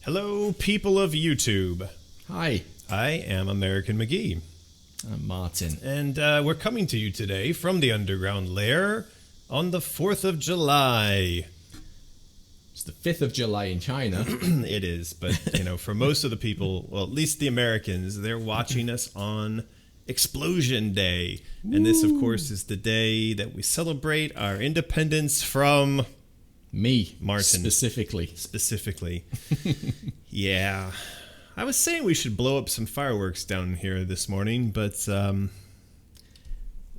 Hello, people of YouTube. Hi, I am American McGee. I'm Martin. And we're coming to you today from the underground lair on the 4th of July. It's the 5th of July in China. It is, but, for most of the people, well, at least the Americans, they're watching us on Explosion Day. And this, of course, is the day that we celebrate our independence from... Me, Martin. Specifically. Yeah. I was saying we should blow up some fireworks down here this morning, but... I'm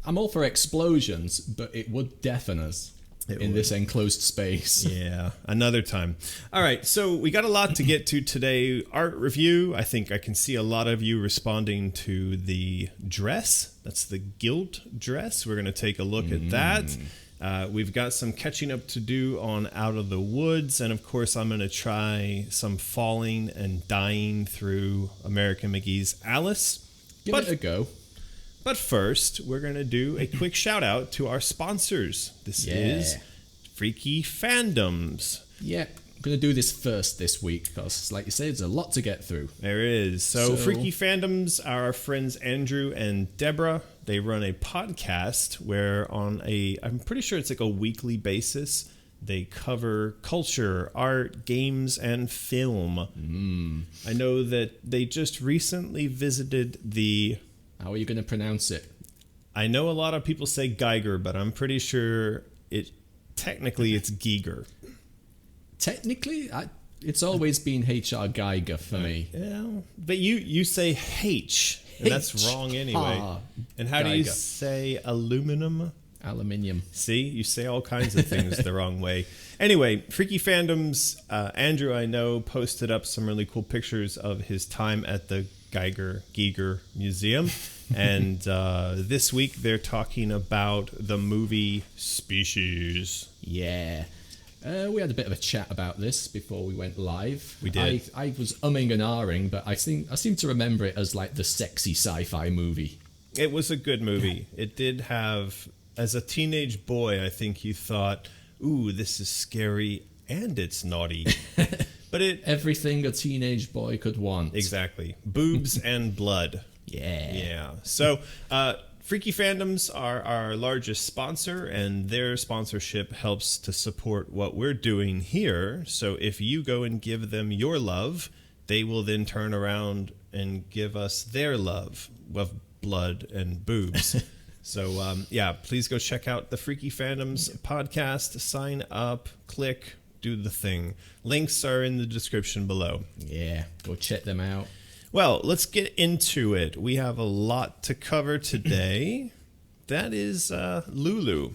all for explosions, but it would deafen us this enclosed space. Yeah, another time. All right, so we got a lot to get to today. Art review. I think I can see a lot of you responding to the dress. That's the gilt dress. We're going to take a look at that. We've got some catching up to do on Out of the Woods, and of course I'm going to try some falling and dying through American McGee's Alice. Give it a go. But first, we're going to do a quick shout out to our sponsors. This is Freaky Fandoms. Yeah, I'm going to do this first this week because, like you said, there's a lot to get through. There is. So Freaky Fandoms are our friends Andrew and Deborah. They run a podcast where I'm pretty sure it's like a weekly basis, they cover culture, art, games, and film. I know that they just recently visited the... How are you going to pronounce it? I know a lot of people say Geiger, but I'm pretty sure technically it's Giger. Technically? It's always been H.R. Geiger for me. Yeah, but you say H. And that's wrong anyway. And how do you say aluminum? Aluminium. See, you say all kinds of things the wrong way. Anyway, Freaky Fandoms, Andrew, I know, posted up some really cool pictures of his time at the Giger Museum. And this week they're talking about the movie Species. Yeah. We had a bit of a chat about this before we went live. We did. I was umming and ahhing, but I seem to remember it as like the sexy sci-fi movie. It was a good movie. It did have, as a teenage boy, I think you thought, ooh, this is scary and it's naughty. But everything a teenage boy could want. Exactly. Boobs and blood. Yeah. So, Freaky Fandoms are our largest sponsor, and their sponsorship helps to support what we're doing here. So if you go and give them your love, they will then turn around and give us their love of blood and boobs. So, please go check out the Freaky Fandoms podcast, sign up, click, do the thing. Links are in the description below. Yeah, go check them out. Well, let's get into it. We have a lot to cover today. That is Lulu.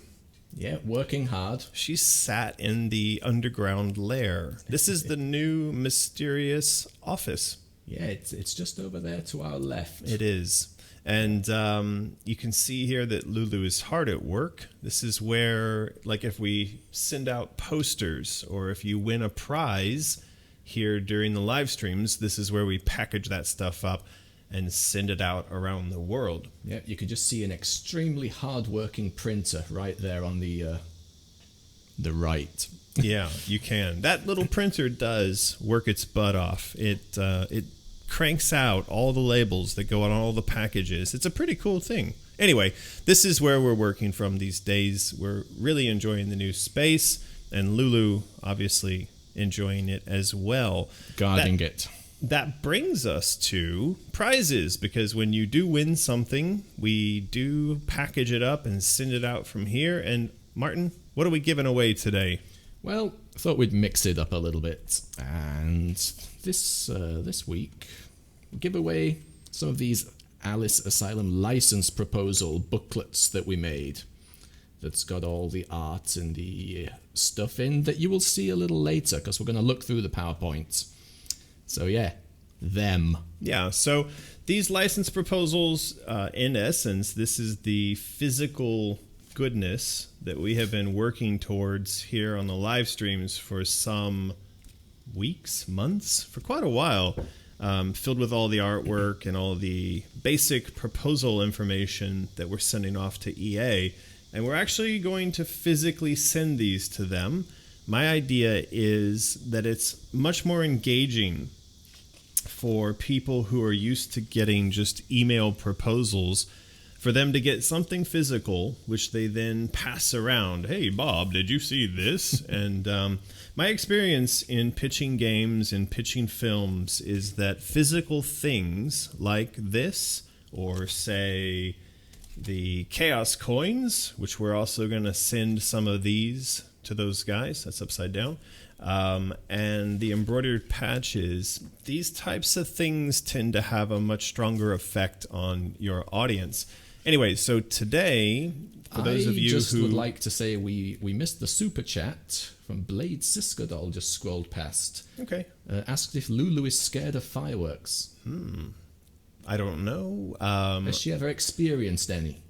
Yeah, working hard. She sat in the underground lair. This is the new mysterious office. Yeah, it's just over there to our left. It is. And you can see here that Lulu is hard at work. This is where, like if we send out posters or if you win a prize... Here during the live streams, this is where we package that stuff up and send it out around the world. Yeah, you can just see an extremely hard-working printer right there on the right. Yeah, you can. That little printer does work its butt off. It cranks out all the labels that go on all the packages. It's a pretty cool thing. Anyway, this is where we're working from these days. We're really enjoying the new space, and Lulu, obviously... enjoying it as well. Guarding it. That brings us to prizes, because when you do win something, we do package it up and send it out from here. And Martin, what are we giving away today? Well, I thought we'd mix it up a little bit. And this week, we'll give away some of these Alice Asylum license proposal booklets that we made. That's got all the art and the stuff in that you will see a little later because we're going to look through the PowerPoint. So yeah, them. Yeah, so these license proposals, in essence, this is the physical goodness that we have been working towards here on the live streams for some weeks, months, for quite a while, filled with all the artwork and all the basic proposal information that we're sending off to EA. And we're actually going to physically send these to them, My idea is that it's much more engaging for people who are used to getting just email proposals, for them to get something physical, which they then pass around. Hey, Bob, did you see this? And my experience in pitching games and pitching films is that physical things like this, or say the Chaos Coins, which we're also going to send some of these to those guys. That's upside down. And the embroidered patches, these types of things tend to have a much stronger effect on your audience. Anyway, so today, for those of you who would like to say we missed the super chat from Blade Siskadol, just scrolled past. Okay. Asked if Lulu is scared of fireworks. I don't know. Has she ever experienced any?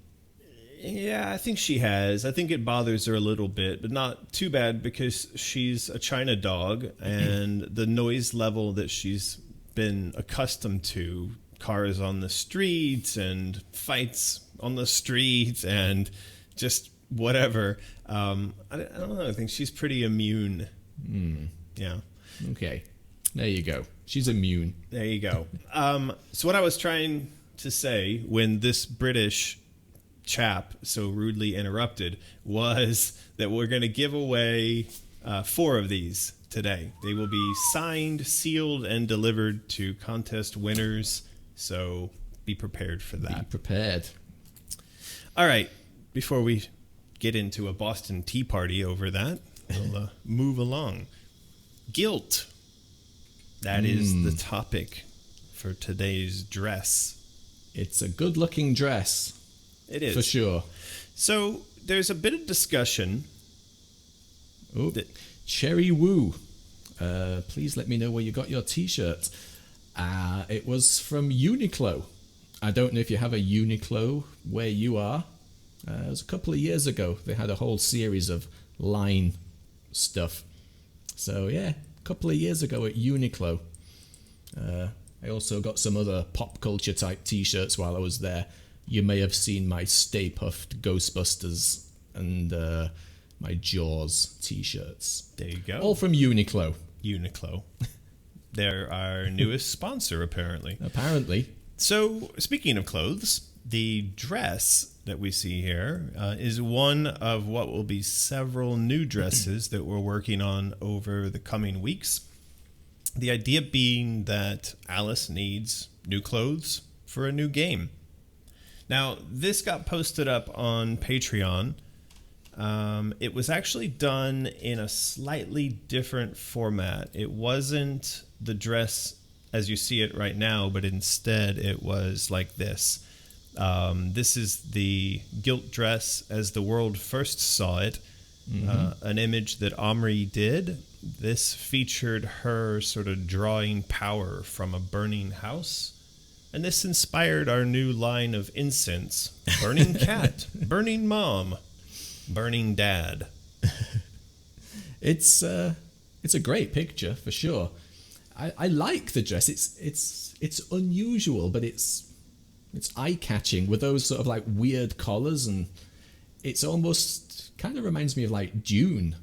Yeah, I think she has. I think it bothers her a little bit, but not too bad because she's a China dog, and the noise level that she's been accustomed to, cars on the streets and fights on the streets and just whatever. I don't know. I think she's pretty immune. Yeah. Okay. There you go. She's immune. There you go. So what I was trying to say when this British chap so rudely interrupted was that we're going to give away 4 of these today. They will be signed, sealed, and delivered to contest winners. So be prepared for that. Be prepared. All right. Before we get into a Boston Tea Party over that, we'll move along. Gilt. That is the topic for today's dress. It's a good-looking dress. It is. For sure. So there's a bit of discussion. Cherry Woo. Please let me know where you got your t-shirt. It was from Uniqlo. I don't know if you have a Uniqlo where you are. It was a couple of years ago. They had a whole series of line stuff. So yeah, a couple of years ago at Uniqlo. I also got some other pop culture type t-shirts while I was there. You may have seen my Stay Puft Ghostbusters and my Jaws t-shirts. There you go. All from Uniqlo. Uniqlo. They're our newest sponsor, apparently. Apparently. So, speaking of clothes, the dress that we see here is one of what will be several new dresses that we're working on over the coming weeks. The idea being that Alice needs new clothes for a new game. Now, this got posted up on Patreon. It was actually done in a slightly different format. It wasn't the dress as you see it right now, but instead it was like this. This is the gilt dress as the world first saw it, an image that Omri did. This featured her sort of drawing power from a burning house. And this inspired our new line of incense. Burning cat, burning mom, burning dad. It's a great picture for sure. I like the dress. It's unusual, but it's eye-catching with those sort of like weird collars, and it's almost kind of reminds me of like Dune.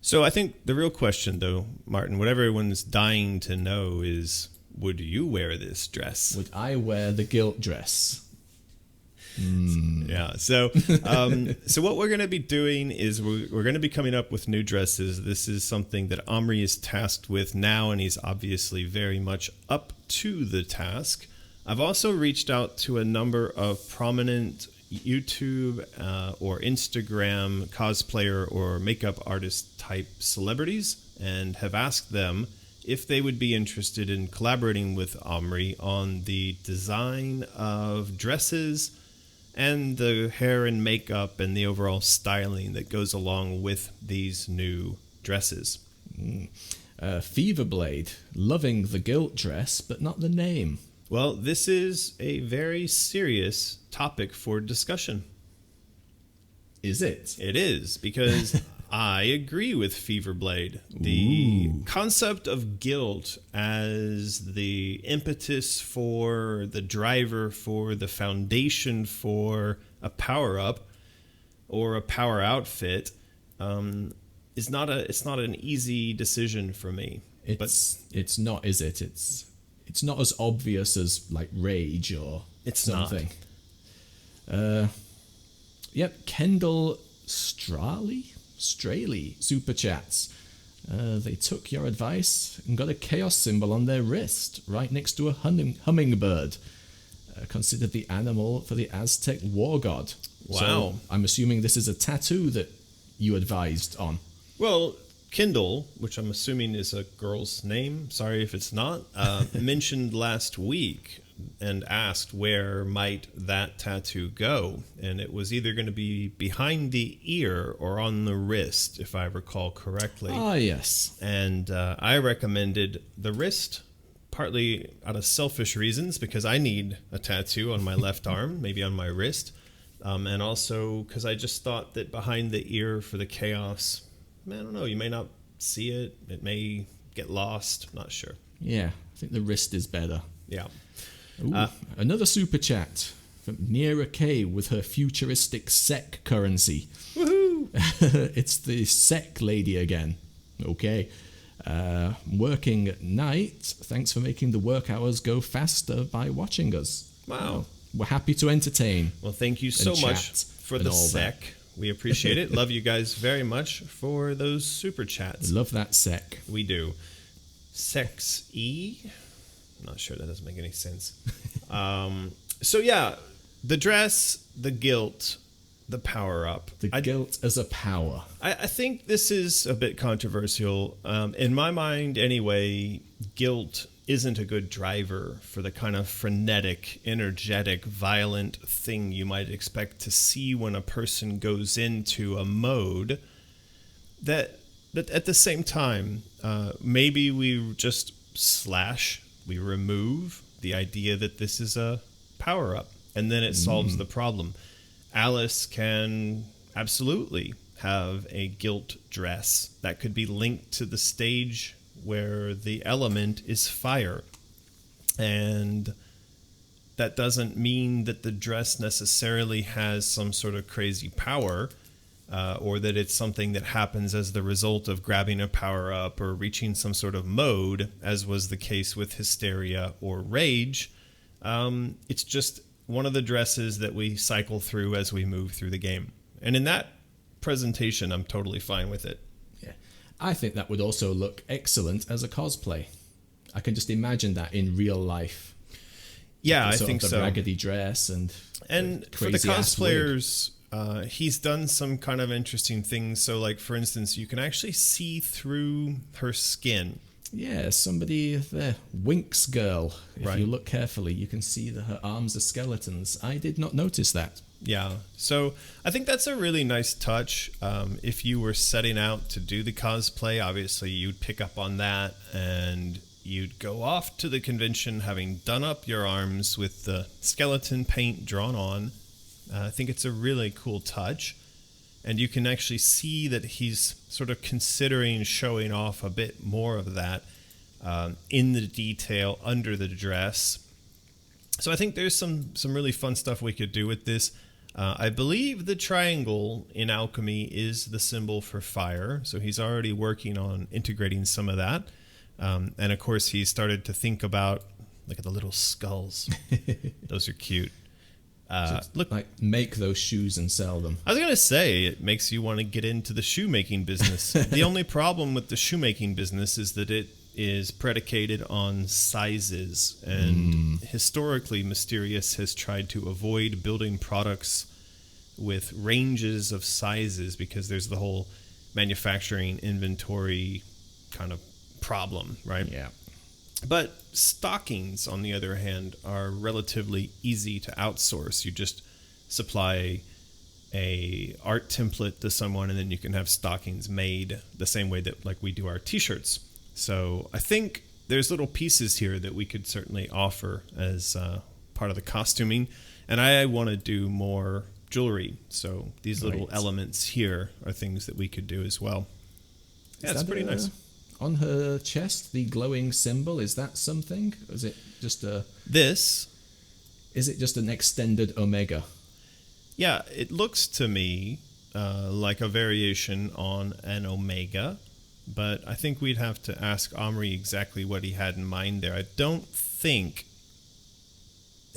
So I think the real question, though, Martin, what everyone's dying to know is, would you wear this dress? Would I wear the gilt dress? Yeah. So what we're going to be doing is we're going to be coming up with new dresses. This is something that Omri is tasked with now, and he's obviously very much up to the task. I've also reached out to a number of prominent YouTube or Instagram cosplayer or makeup artist type celebrities and have asked them if they would be interested in collaborating with Omri on the design of dresses and the hair and makeup and the overall styling that goes along with these new dresses. Feverblade, loving the gilt dress, but not the name. Well, this is a very serious topic for discussion. Is it? It is, because I agree with Feverblade. The concept of guilt as the impetus for the driver, for the foundation for a power-up or a power outfit, is not an easy decision for me. It's not, is it? It's not as obvious as like rage or it's something. Yep, Kendall Straley super chats. They took your advice and got a chaos symbol on their wrist, right next to a hummingbird, considered the animal for the Aztec war god. Wow. So I'm assuming this is a tattoo that you advised on. Well, Kindle, which I'm assuming is a girl's name, sorry if it's not, mentioned last week and asked where might that tattoo go. And it was either going to be behind the ear or on the wrist, if I recall correctly. Ah, yes. And I recommended the wrist, partly out of selfish reasons, because I need a tattoo on my left arm, maybe on my wrist. And also because I just thought that behind the ear for the chaos, I don't know, you may not see it. It may get lost. I'm not sure. Yeah, I think the wrist is better. Yeah. Ooh, another super chat from Nira K with her futuristic SEC currency. Woohoo! It's the SEC lady again. Okay. Working at night. Thanks for making the work hours go faster by watching us. Wow. We're happy to entertain. Well, thank you so much for the SEC. We appreciate it. Love you guys very much for those super chats. Love that SEC. We do. Sex E? I'm not sure. That doesn't make any sense. So yeah, the dress, the gilt, the power up. The gilt as a power. I think this is a bit controversial. In my mind, anyway, gilt isn't a good driver for the kind of frenetic, energetic, violent thing you might expect to see when a person goes into a mode. That at the same time, maybe we just we remove the idea that this is a power-up, and then it solves the problem. Alice can absolutely have a gilt dress that could be linked to the stage where the element is fire. And that doesn't mean that the dress necessarily has some sort of crazy power, or that it's something that happens as the result of grabbing a power-up or reaching some sort of mode, as was the case with hysteria or rage. It's just one of the dresses that we cycle through as we move through the game. And in that presentation, I'm totally fine with it. Yeah, I think that would also look excellent as a cosplay. I can just imagine that in real life. Yeah, I sort think of the so. raggedy dress and for the cosplayers, he's done some kind of interesting things. So, like, for instance, you can actually see through her skin. Yeah, somebody there, Winx girl. If Right. you look carefully, you can see that her arms are skeletons. I did not notice that. Yeah, so I think that's a really nice touch. If you were setting out to do the cosplay, obviously you'd pick up on that, and you'd go off to the convention having done up your arms with the skeleton paint drawn on. I think it's a really cool touch. And you can actually see that he's sort of considering showing off a bit more of that in the detail under the dress. So I think there's some really fun stuff we could do with this. I believe the triangle in Alchemy is the symbol for fire. So he's already working on integrating some of that. And of course, he started to think about, look at the little skulls. Those are cute. Look, like make those shoes and sell them. I was going to say, it makes you want to get into the shoemaking business. The only problem with the shoemaking business is that it is predicated on sizes. And historically, Mysterious has tried to avoid building products with ranges of sizes because there's the whole manufacturing inventory kind of problem, right? Yeah. But stockings, on the other hand, are relatively easy to outsource. You just supply a art template to someone, and then you can have stockings made the same way that like we do our t-shirts. So I think there's little pieces here that we could certainly offer as part of the costuming. And I want to do more jewelry. So these little elements here are things that we could do as well. Yeah, it's pretty nice. On her chest, the glowing symbol, is that something? Or is it just This? Is it just an extended omega? Yeah, it looks to me like a variation on an omega, but I think we'd have to ask Omri exactly what he had in mind there. I don't think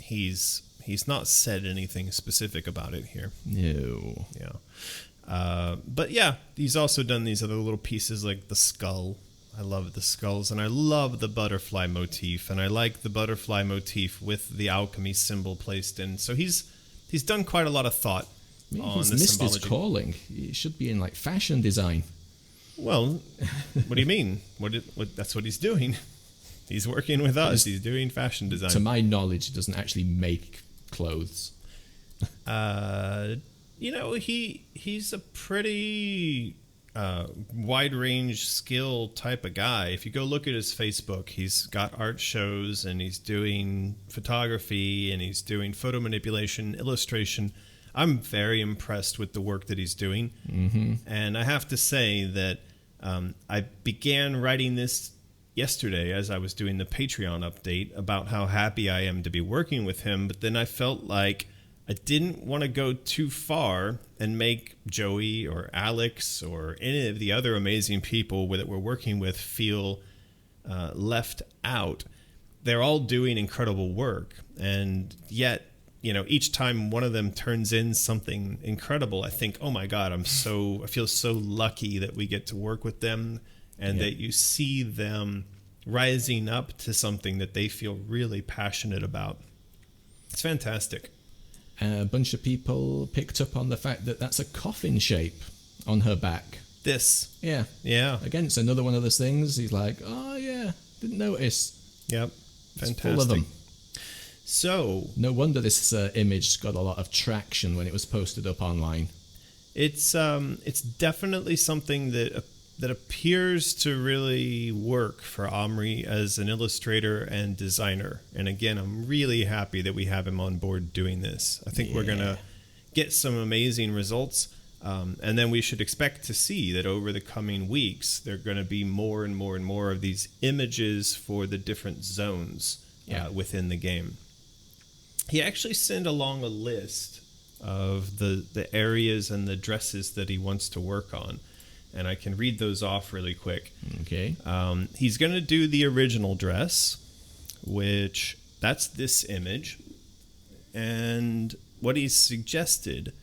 he's not said anything specific about it here. No. Yeah. But yeah, he's also done these other little pieces like the skull. I love the skulls, and I love the butterfly motif, and I like the butterfly motif with the alchemy symbol placed in. So he's done quite a lot of thought on He's the missed symbology. his calling. He should be in like fashion design. Well, what do you mean? That's what he's doing. He's working with us. He's doing fashion design. To my knowledge, he doesn't actually make clothes. He's a pretty wide range skill type of guy. If you go look at his Facebook, he's got art shows, and he's doing photography, and he's doing photo manipulation, illustration. I'm very impressed with the work that he's doing. Mm-hmm. And I have to say that I began writing this yesterday as I was doing the Patreon update about how happy I am to be working with him. But then I felt like I didn't want to go too far and make Joey or Alex or any of the other amazing people that we're working with feel left out. They're all doing incredible work. And yet, each time one of them turns in something incredible, I think, oh my God, I feel so lucky that we get to work with them, and that you see them rising up to something that they feel really passionate about. It's fantastic. A bunch of people picked up on the fact that that's a coffin shape on her back. This. Yeah. Yeah. Again, it's another one of those things. He's like, oh yeah, didn't notice. Yep. Fantastic. It's full of them. So no wonder this image got a lot of traction when it was posted up online. It's definitely something that appears to really work for Omri as an illustrator and designer. And again, I'm really happy that we have him on board doing this. I think we're going to get some amazing results. And then we should expect to see that over the coming weeks, there are going to be more and more and more of these images for the different zones within the game. He actually sent along a list of the areas and the dresses that he wants to work on. And I can read those off really quick. Okay. He's going to do the original dress, which that's this image. And what he's suggested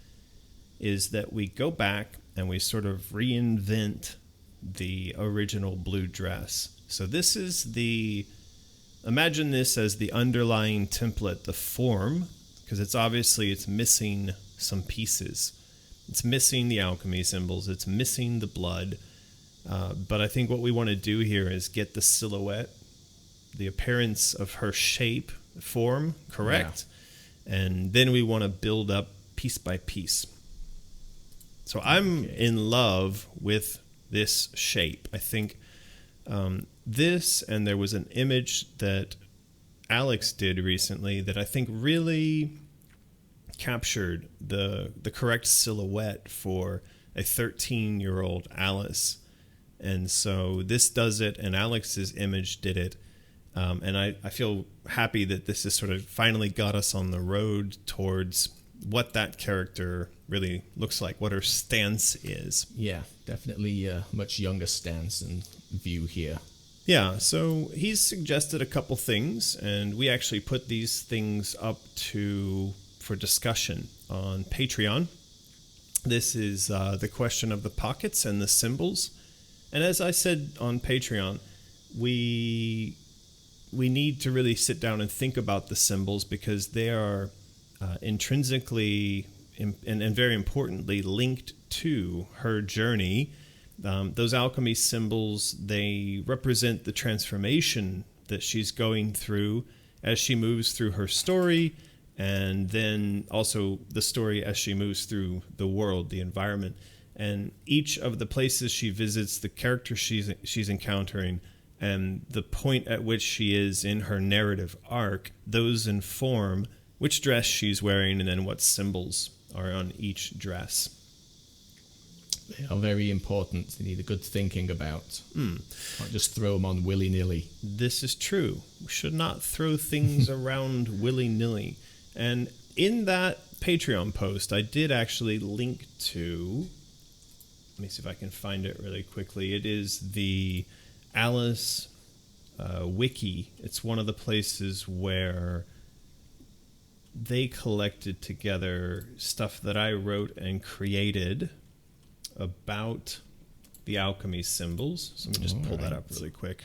is that we go back and we sort of reinvent the original blue dress. So this is imagine this as the underlying template, the form, because it's missing some pieces. It's missing the alchemy symbols. It's missing the blood. But I think what we want to do here is get the silhouette, the appearance of her shape, form, correct? Yeah. And then we want to build up piece by piece. So I'm in love with this shape. I think this, and there was an image that Alex did recently that I think really captured the correct silhouette for a 13-year-old Alice. And so this does it, and Alex's image did it. And I feel happy that this has sort of finally got us on the road towards what that character really looks like, what her stance is. Yeah, definitely a much younger stance and view here. Yeah, so he's suggested a couple things, and we actually put these things up for discussion on Patreon. This is the question of the pockets and the symbols. And as I said on Patreon, we need to really sit down and think about the symbols, because they are intrinsically and very importantly linked to her journey. Those alchemy symbols, they represent the transformation that she's going through as she moves through her story, and then also the story as she moves through the world, the environment. And each of the places she visits, the character she's encountering, and the point at which she is in her narrative arc, those inform which dress she's wearing and then what symbols are on each dress. They are very important. They need a good thinking about. Not just throw them on willy-nilly. This is true. We should not throw things around willy-nilly. And in that Patreon post, I did actually link to... Let me see if I can find it really quickly. It is the Alice wiki. It's one of the places where they collected together stuff that I wrote and created about the alchemy symbols. So let me just pull that up really quick.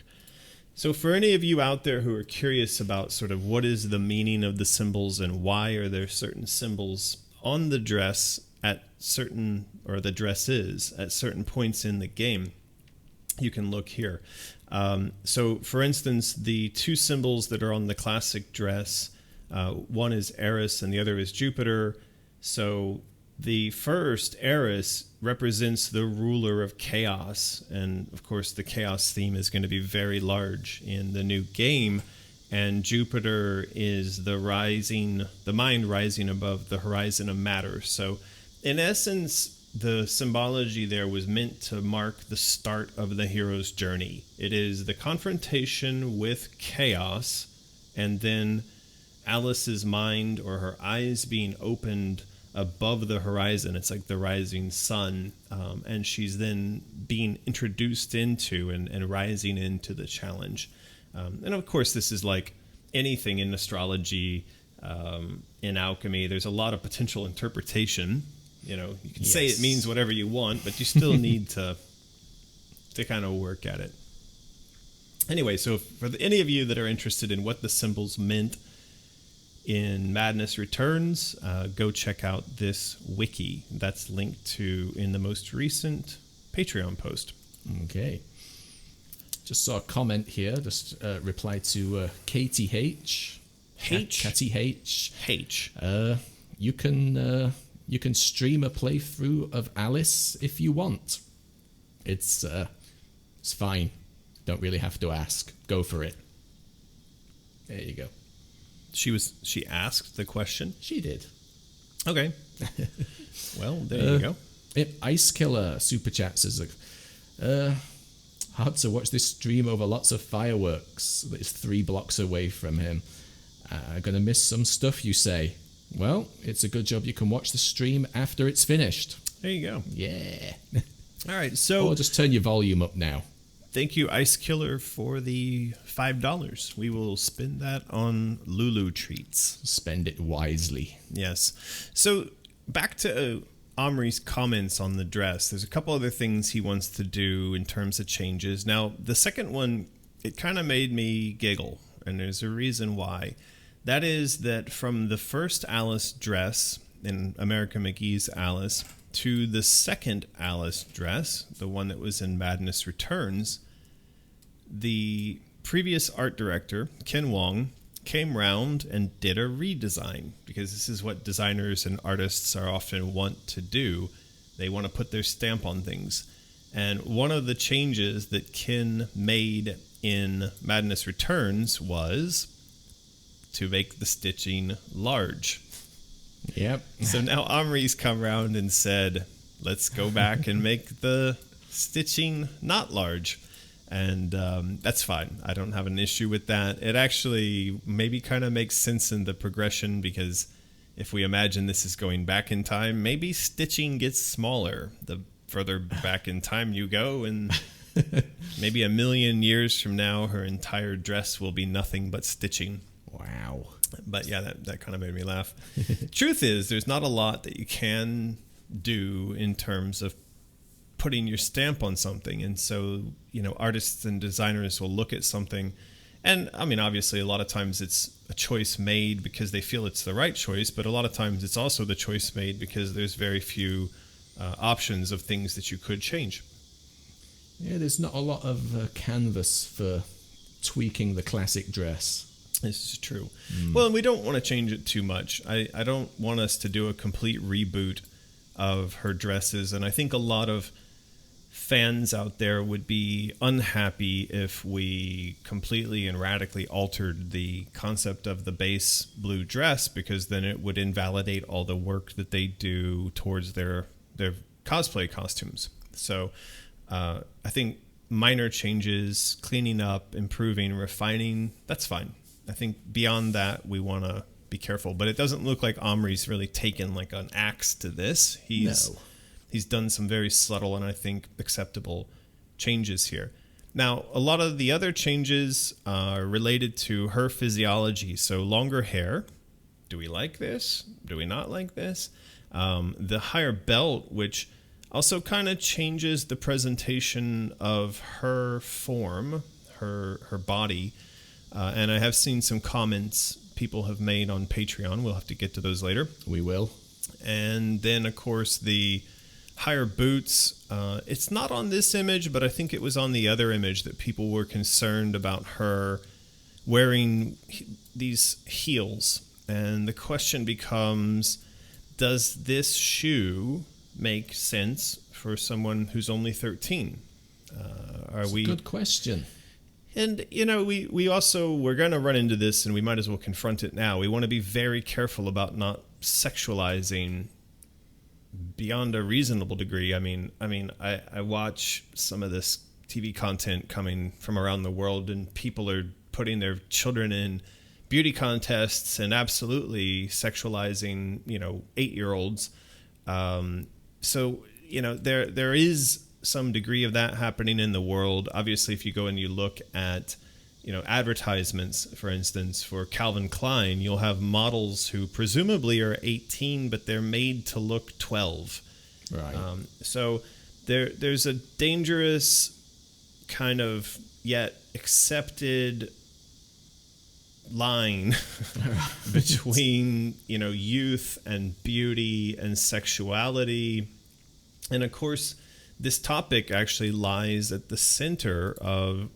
So for any of you out there who are curious about sort of what is the meaning of the symbols and why are there certain symbols on the dress at certain, or the dress is at certain points in the game, you can look here. So for instance, the two symbols that are on the classic dress, one is Eris and the other is Jupiter. So the first, Eris, represents the ruler of chaos. And of course, the chaos theme is going to be very large in the new game. And Jupiter is the mind rising above the horizon of matter. So in essence, the symbology there was meant to mark the start of the hero's journey. It is the confrontation with chaos, and then Alice's mind, or her eyes, being opened above the horizon. It's like the rising sun, and she's then being introduced into and rising into the challenge. And of course, this is like anything in astrology, in alchemy. There's a lot of potential interpretation. You know, you can say it means whatever you want, but you still need to kind of work at it. Anyway, so for any of you that are interested in what the symbols meant in Madness Returns, go check out this wiki. That's linked to in the most recent Patreon post. Okay. Just saw a comment here. Just reply to Katie H. Katie H. H. You can stream a playthrough of Alice if you want. It's fine. Don't really have to ask. Go for it. There you go. She asked the question? She did. Okay. Well, there you go. Ice Killer Super Chat says, hard to watch this stream over lots of fireworks. It's 3 blocks away from him. Gonna miss some stuff, you say? Well, it's a good job you can watch the stream after it's finished. There you go. Yeah. All right, so... Or just turn your volume up now. Thank you, Ice Killer, for the $5. We will spend that on Lulu treats. Spend it wisely. Yes. So, back to Omri's comments on the dress. There's a couple other things he wants to do in terms of changes. Now, the second one, it kind of made me giggle, and there's a reason why. That is that from the first Alice dress in America McGee's Alice to the second Alice dress, the one that was in Madness Returns, the previous art director, Ken Wong, came round and did a redesign, because this is what designers and artists are often want to do. They want to put their stamp on things. And one of the changes that Ken made in Madness Returns was to make the stitching large. Yep. So now Omri's come around and said, let's go back and make the stitching not large. And that's fine. I don't have an issue with that. It actually maybe kind of makes sense in the progression, because if we imagine this is going back in time, maybe stitching gets smaller the further back in time you go, and maybe 1 million years from now, her entire dress will be nothing but stitching. Wow. But yeah, that kind of made me laugh. Truth is, there's not a lot that you can do in terms of putting your stamp on something. And so, you know, artists and designers will look at something, and I mean, obviously a lot of times it's a choice made because they feel it's the right choice, but a lot of times it's also the choice made because there's very few options of things that you could change. Yeah, there's not a lot of canvas for tweaking the classic dress. This is true. Well, and we don't want to change it too much. I don't want us to do a complete reboot of her dresses, and I think a lot of fans out there would be unhappy if we completely and radically altered the concept of the base blue dress, because then it would invalidate all the work that they do towards their cosplay costumes. So I think minor changes, cleaning up, improving, refining, that's fine. I think beyond that, we want to be careful. But it doesn't look like Omri's really taken like an axe to this. He's done some very subtle and I think acceptable changes here. Now, a lot of the other changes are related to her physiology. So longer hair. Do we like this? Do we not like this? The higher belt, which also kind of changes the presentation of her form, her body. And I have seen some comments people have made on Patreon. We'll have to get to those later. We will. And then, of course, the higher boots. It's not on this image, but I think it was on the other image that people were concerned about her wearing these heels. And the question becomes, does this shoe make sense for someone who's only 13? That's a good question. And, you know, we're going to run into this, and we might as well confront it now. We want to be very careful about not sexualizing beyond a reasonable degree. I mean, I watch some of this TV content coming from around the world, and people are putting their children in beauty contests and absolutely sexualizing, 8-year-olds. So, there is some degree of that happening in the world. Obviously, if you go and you look at, advertisements, for instance, for Calvin Klein, you'll have models who presumably are 18, but they're made to look 12. Right. So there's a dangerous kind of yet accepted line between, youth and beauty and sexuality. And of course, this topic actually lies at the center of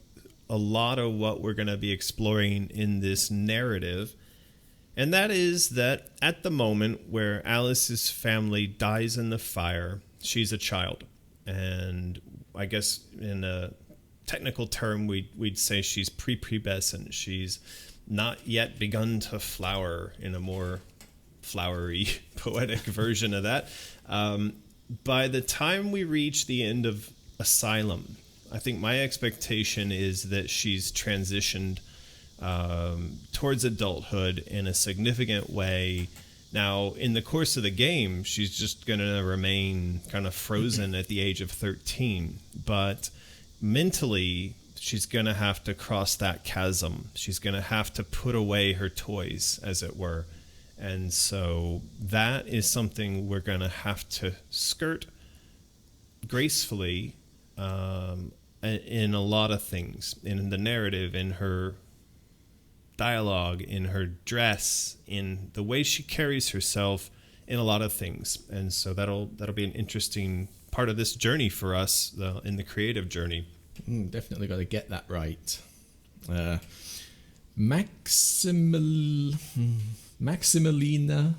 a lot of what we're going to be exploring in this narrative. And that is that at the moment where Alice's family dies in the fire, she's a child. And I guess in a technical term, we'd say she's prepubescent. She's not yet begun to flower in a more flowery, poetic version of that. By the time we reach the end of Asylum, I think my expectation is that she's transitioned towards adulthood in a significant way. Now, in the course of the game, she's just going to remain kind of frozen at the age of 13. But mentally, she's going to have to cross that chasm. She's going to have to put away her toys, as it were. And so that is something we're going to have to skirt gracefully in a lot of things, in the narrative, in her dialogue, in her dress, in the way she carries herself, in a lot of things. And so that'll be an interesting part of this journey for us in the creative journey. Definitely got to get that right. Maximilina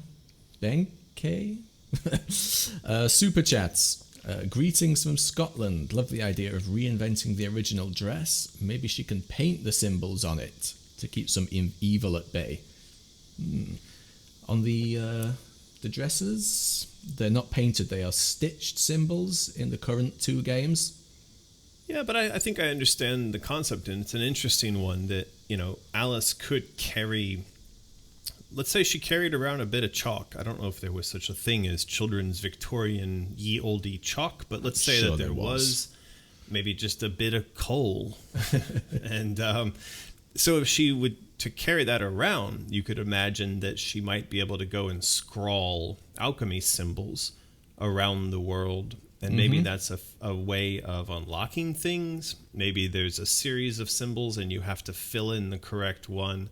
Benke super chats. Greetings from Scotland. Love the idea of reinventing the original dress. Maybe she can paint the symbols on it to keep some evil at bay. On the dresses, they're not painted. They are stitched symbols in the current 2 games. Yeah, but I think I understand the concept, and it's an interesting one that, Alice could carry. Let's say she carried around a bit of chalk. I don't know if there was such a thing as children's Victorian ye olde chalk, but let's say that there was maybe just a bit of coal. And so if she would to carry that around, you could imagine that she might be able to go and scrawl alchemy symbols around the world. And maybe that's a way of unlocking things. Maybe there's a series of symbols and you have to fill in the correct one.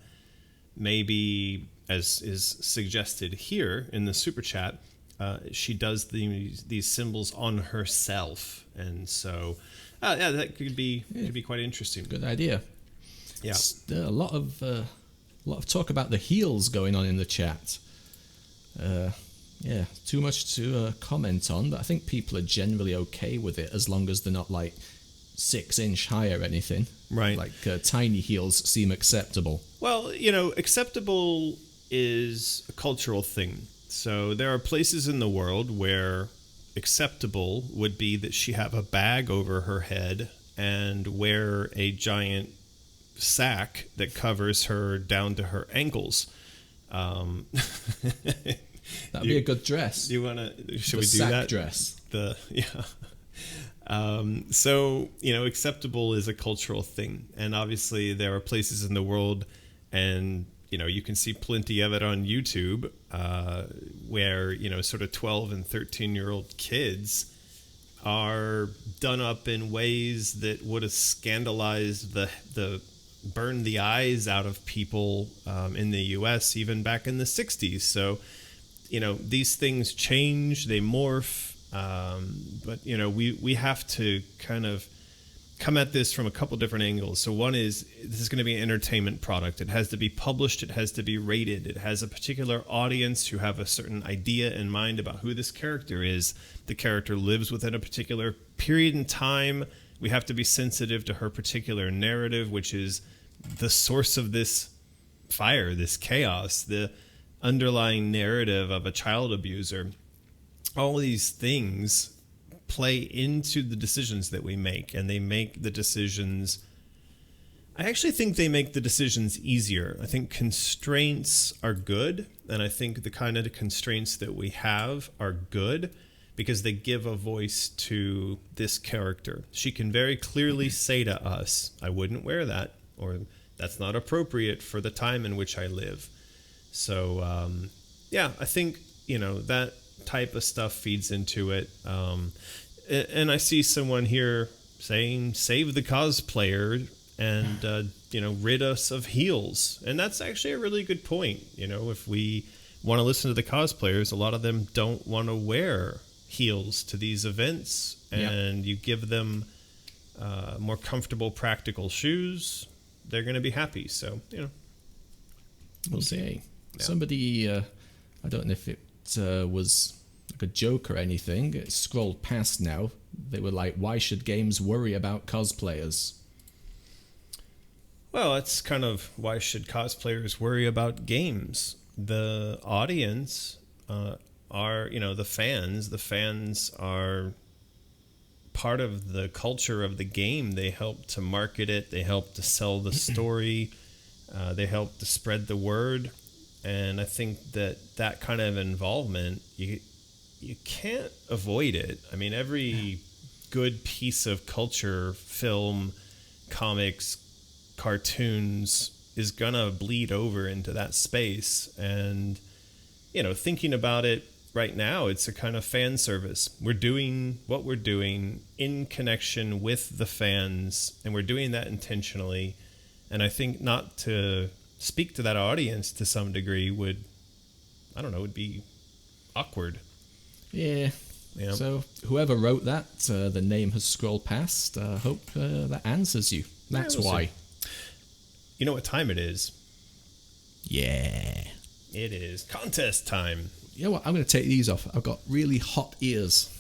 Maybe, as is suggested here in the super chat, she does these symbols on herself. And so, that could be quite interesting. Good idea. Yeah. A lot of talk about the heels going on in the chat. Yeah, too much to comment on, but I think people are generally okay with it as long as they're not like 6-inch high or anything. Right. Like tiny heels seem acceptable. Well, acceptable is a cultural thing. So there are places in the world where acceptable would be that she have a bag over her head and wear a giant sack that covers her down to her ankles. That'd be a good dress. You want to? Should we do sack that? Dress. So, acceptable is a cultural thing. And obviously there are places in the world, and, you can see plenty of it on YouTube, where, sort of 12 and 13-year-old kids are done up in ways that would have scandalized burned the eyes out of people in the U.S. even back in the 60s. So, these things change, they morph. But we have to kind of come at this from a couple different angles. So one is, this is going to be an entertainment product. It has to be published. It has to be rated. It has a particular audience who have a certain idea in mind about who this character is. The character lives within a particular period in time. We have to be sensitive to her particular narrative, which is the source of this fire, this chaos, the underlying narrative of a child abuser. All these things play into the decisions that we make, and they make the decisions. I actually think they make the decisions easier. I think constraints are good, and I think the kind of constraints that we have are good because they give a voice to this character. She can very clearly say to us, I wouldn't wear that, or that's not appropriate for the time in which I live. So, I think, that type of stuff feeds into it. And I see someone here saying, save the cosplayer and, rid us of heels. And that's actually a really good point. If we want to listen to the cosplayers, a lot of them don't want to wear heels to these events. And you give them more comfortable, practical shoes, they're going to be happy. So, we'll see. Yeah. Somebody, I don't know if it was like a joke or anything, it scrolled past now. They were like, why should games worry about cosplayers? Well, it's kind of, why should cosplayers worry about games? The audience are, the fans. The fans are part of the culture of the game. They help to market it. They help to sell the story. They help to spread the word. And I think that kind of involvement, you can't avoid it. I mean, every good piece of culture, film, comics, cartoons, is gonna bleed over into that space. And, thinking about it right now, it's a kind of fan service. We're doing what we're doing in connection with the fans, and we're doing that intentionally. And I think not to speak to that audience to some degree would be awkward. Yeah. So whoever wrote that, the name has scrolled past. Hope that answers you. That's why. See. You know what time it is? Yeah. It is contest time. You know what? I'm going to take these off. I've got really hot ears.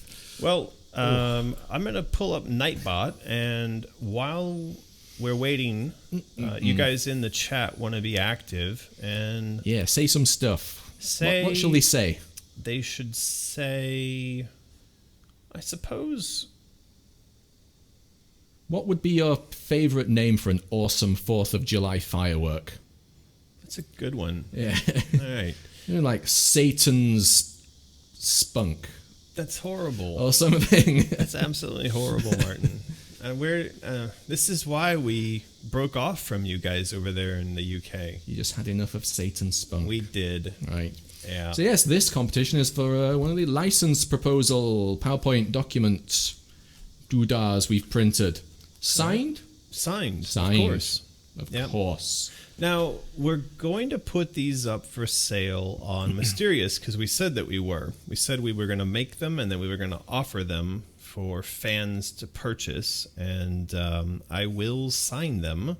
Well, I'm going to pull up Nightbot, and while we're waiting, you guys in the chat want to be active, and say some stuff. What shall they say? They should say, I suppose, what would be your favorite name for an awesome 4th of July firework? That's a good one. Yeah. All right. Like Satan's spunk. That's horrible. Or something. That's absolutely horrible, Martin. This is why we broke off from you guys over there in the UK. You just had enough of Satan's spunk. We did. Right. Yeah. So yes, this competition is for one of the license proposal PowerPoint document doodahs we've printed. Signed? Signed. Of course. Now, we're going to put these up for sale on Mysterious because we said that we were. We said we were going to make them and then we were going to offer them for fans to purchase. And I will sign them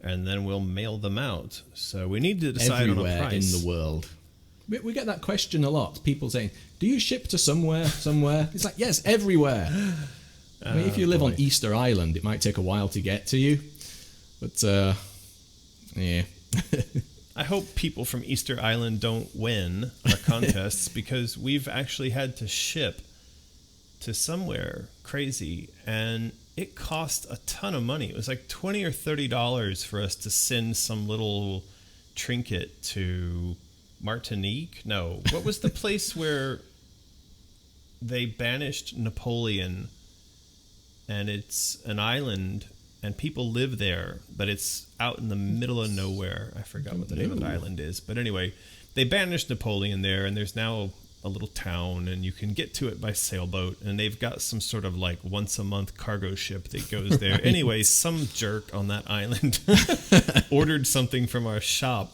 and then we'll mail them out. So we need to decide on a price. Everywhere in the world. We get that question a lot. People saying, do you ship to somewhere? It's like, yes, everywhere. I mean, if you live on Easter Island, it might take a while to get to you. But, yeah. I hope people from Easter Island don't win our contests because we've actually had to ship to somewhere crazy. And it cost a ton of money. It was like $20 or $30 for us to send some little trinket to Martinique. No, what was the place where they banished Napoleon, and it's an island and people live there, but it's out in the middle of nowhere. I forgot what the name of the island is, but anyway, they banished Napoleon there, and there's now a little town, and you can get to it by sailboat, and they've got some sort of like once a month cargo ship that goes there. Right. Anyway, some jerk on that island ordered something from our shop,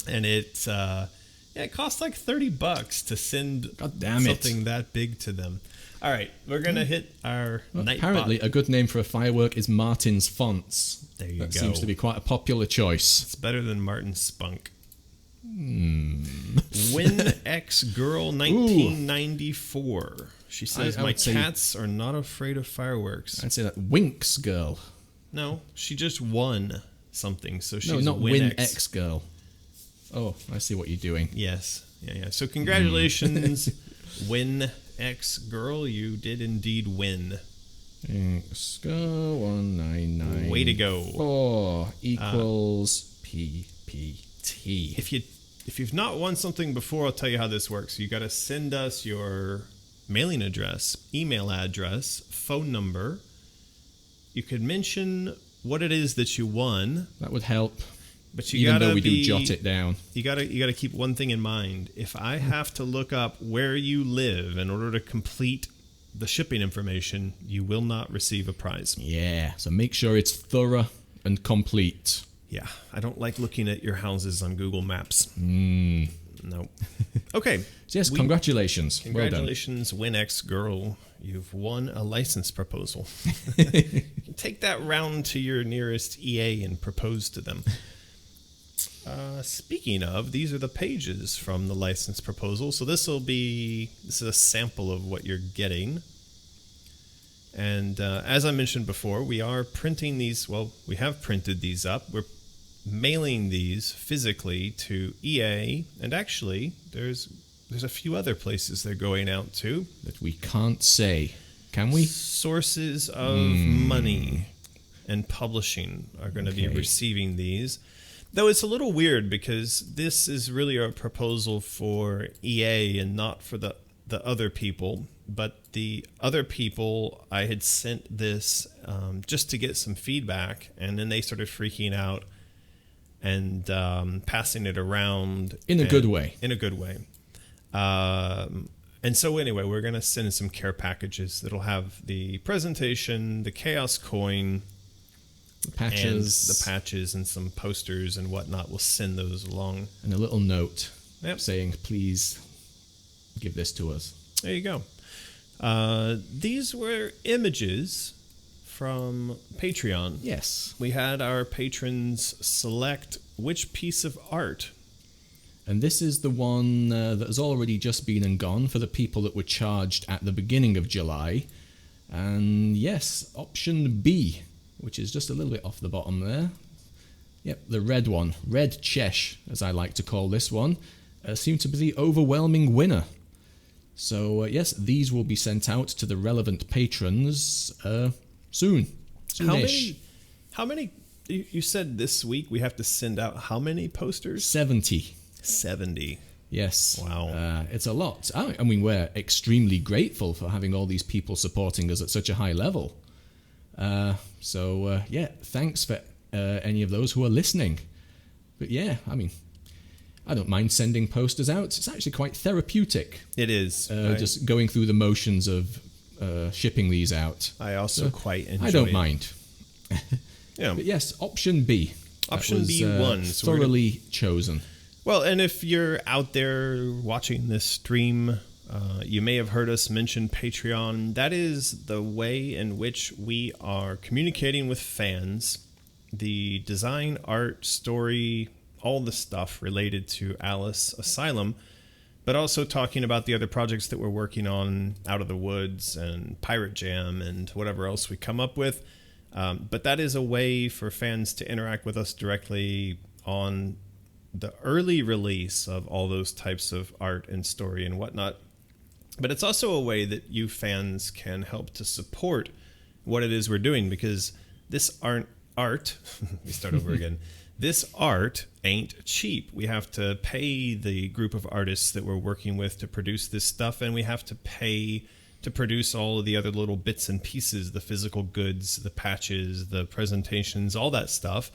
and it cost like $30 to send something that big to them. All right, we're gonna hit our night. Apparently, a good name for a firework is Martin's Fonts. There you go. That seems to be quite a popular choice. It's better than Martin's Spunk. Win X Girl 1994. She says, my cats are not afraid of fireworks. I'd say that Winx Girl. No, she just won something, so she's not Win X Girl. Oh, I see what you're doing. Yes. Yeah. So congratulations, Win X Girl. You did indeed win. X Girl 199. Way to go. 4 equals PPT. If you've not won something before, I'll tell you how this works. You got to send us your mailing address, email address, phone number. You could mention what it is that you won. That would help. But you even gotta though we do jot it down. You gotta keep one thing in mind. If I have to look up where you live in order to complete the shipping information, you will not receive a prize. Yeah, so make sure it's thorough and complete. Yeah, I don't like looking at your houses on Google Maps. No. Okay. So yes, congratulations. Congratulations, well done. WinX Girl. You've won a license proposal. Take that round to your nearest EA and propose to them. Speaking of, these are the pages from the license proposal. So this is a sample of what you're getting. And as I mentioned before, we are printing these. Well, we have printed these up. We're mailing these physically to EA. And actually, there's a few other places they're going out to. That we can't say. Can we? Sources of money and publishing are going to be receiving these. Though it's a little weird because this is really a proposal for EA and not for the other people. But the other people, I had sent this just to get some feedback, and then they started freaking out and passing it around. In a good way. In a good way. And so anyway, we're going to send some care packages that'll have the presentation, the Chaos Coin, the patches and some posters and whatnot. We'll send those along. And a little note saying, please give this to us. There you go. These were images from Patreon. Yes. We had our patrons select which piece of art. And this is the one that has already just been and gone for the people that were charged at the beginning of July. And yes, option B, which is just a little bit off the bottom there. Yep, the red one, Red Chesh, as I like to call this one, seemed to be the overwhelming winner. So yes, these will be sent out to the relevant patrons soon. Soonish. How many? You said this week we have to send out how many posters? 70. 70. Yes. Wow. It's a lot. I mean, we're extremely grateful for having all these people supporting us at such a high level. So thanks for any of those who are listening. But yeah, I mean, I don't mind sending posters out. It's actually quite therapeutic. It is. Just going through the motions of shipping these out. I also quite enjoy it. I don't mind. Yeah. But yes, option B. Option B won. So thoroughly chosen. Well, and if you're out there watching this stream, you may have heard us mention Patreon. That is the way in which we are communicating with fans. The design, art, story, all the stuff related to Alice Asylum, but also talking about the other projects that we're working on, Out of the Woods and Pirate Jam and whatever else we come up with. But that is a way for fans to interact with us directly on the early release of all those types of art and story and whatnot. But it's also a way that you fans can help to support what it is we're doing, because this aren't art. We start over again. this art ain't cheap. We have to pay the group of artists that we're working with to produce this stuff, and we have to pay to produce all of the other little bits and pieces, the physical goods, the patches, the presentations, all that stuff.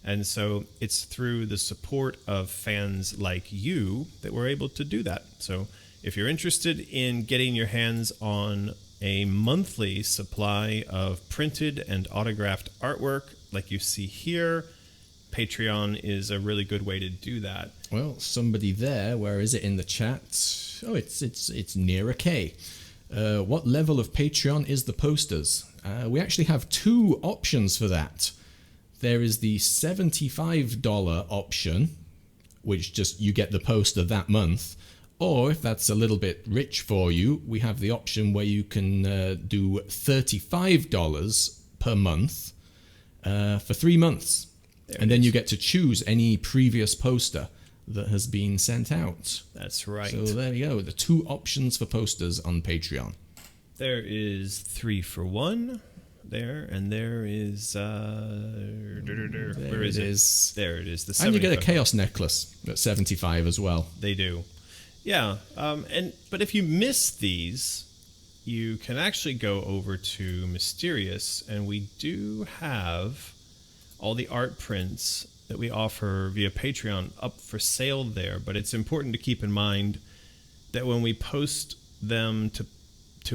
And so it's through the support of fans like you that we're able to do that. So if you're interested in getting your hands on a monthly supply of printed and autographed artwork like you see here, Patreon is a really good way to do that. Well, somebody there, where is it in the chat? Oh, it's near a K. What level of Patreon is the posters? We actually have two options for that. There is the $75 option, which just you get the poster that month. Or if that's a little bit rich for you, we have the option where you can do $35 per month for 3 months. And then you get to choose any previous poster that has been sent out. That's right. So there you go. The two options for posters on Patreon. There is 3 for 1 there, and there is where is it? There it is. The 75. And you get a Chaos necklace at 75 as well. They do. Yeah. But if you miss these, you can actually go over to Mysterious, and we do have all the art prints that we offer via Patreon up for sale there. But it's important to keep in mind that when we post them to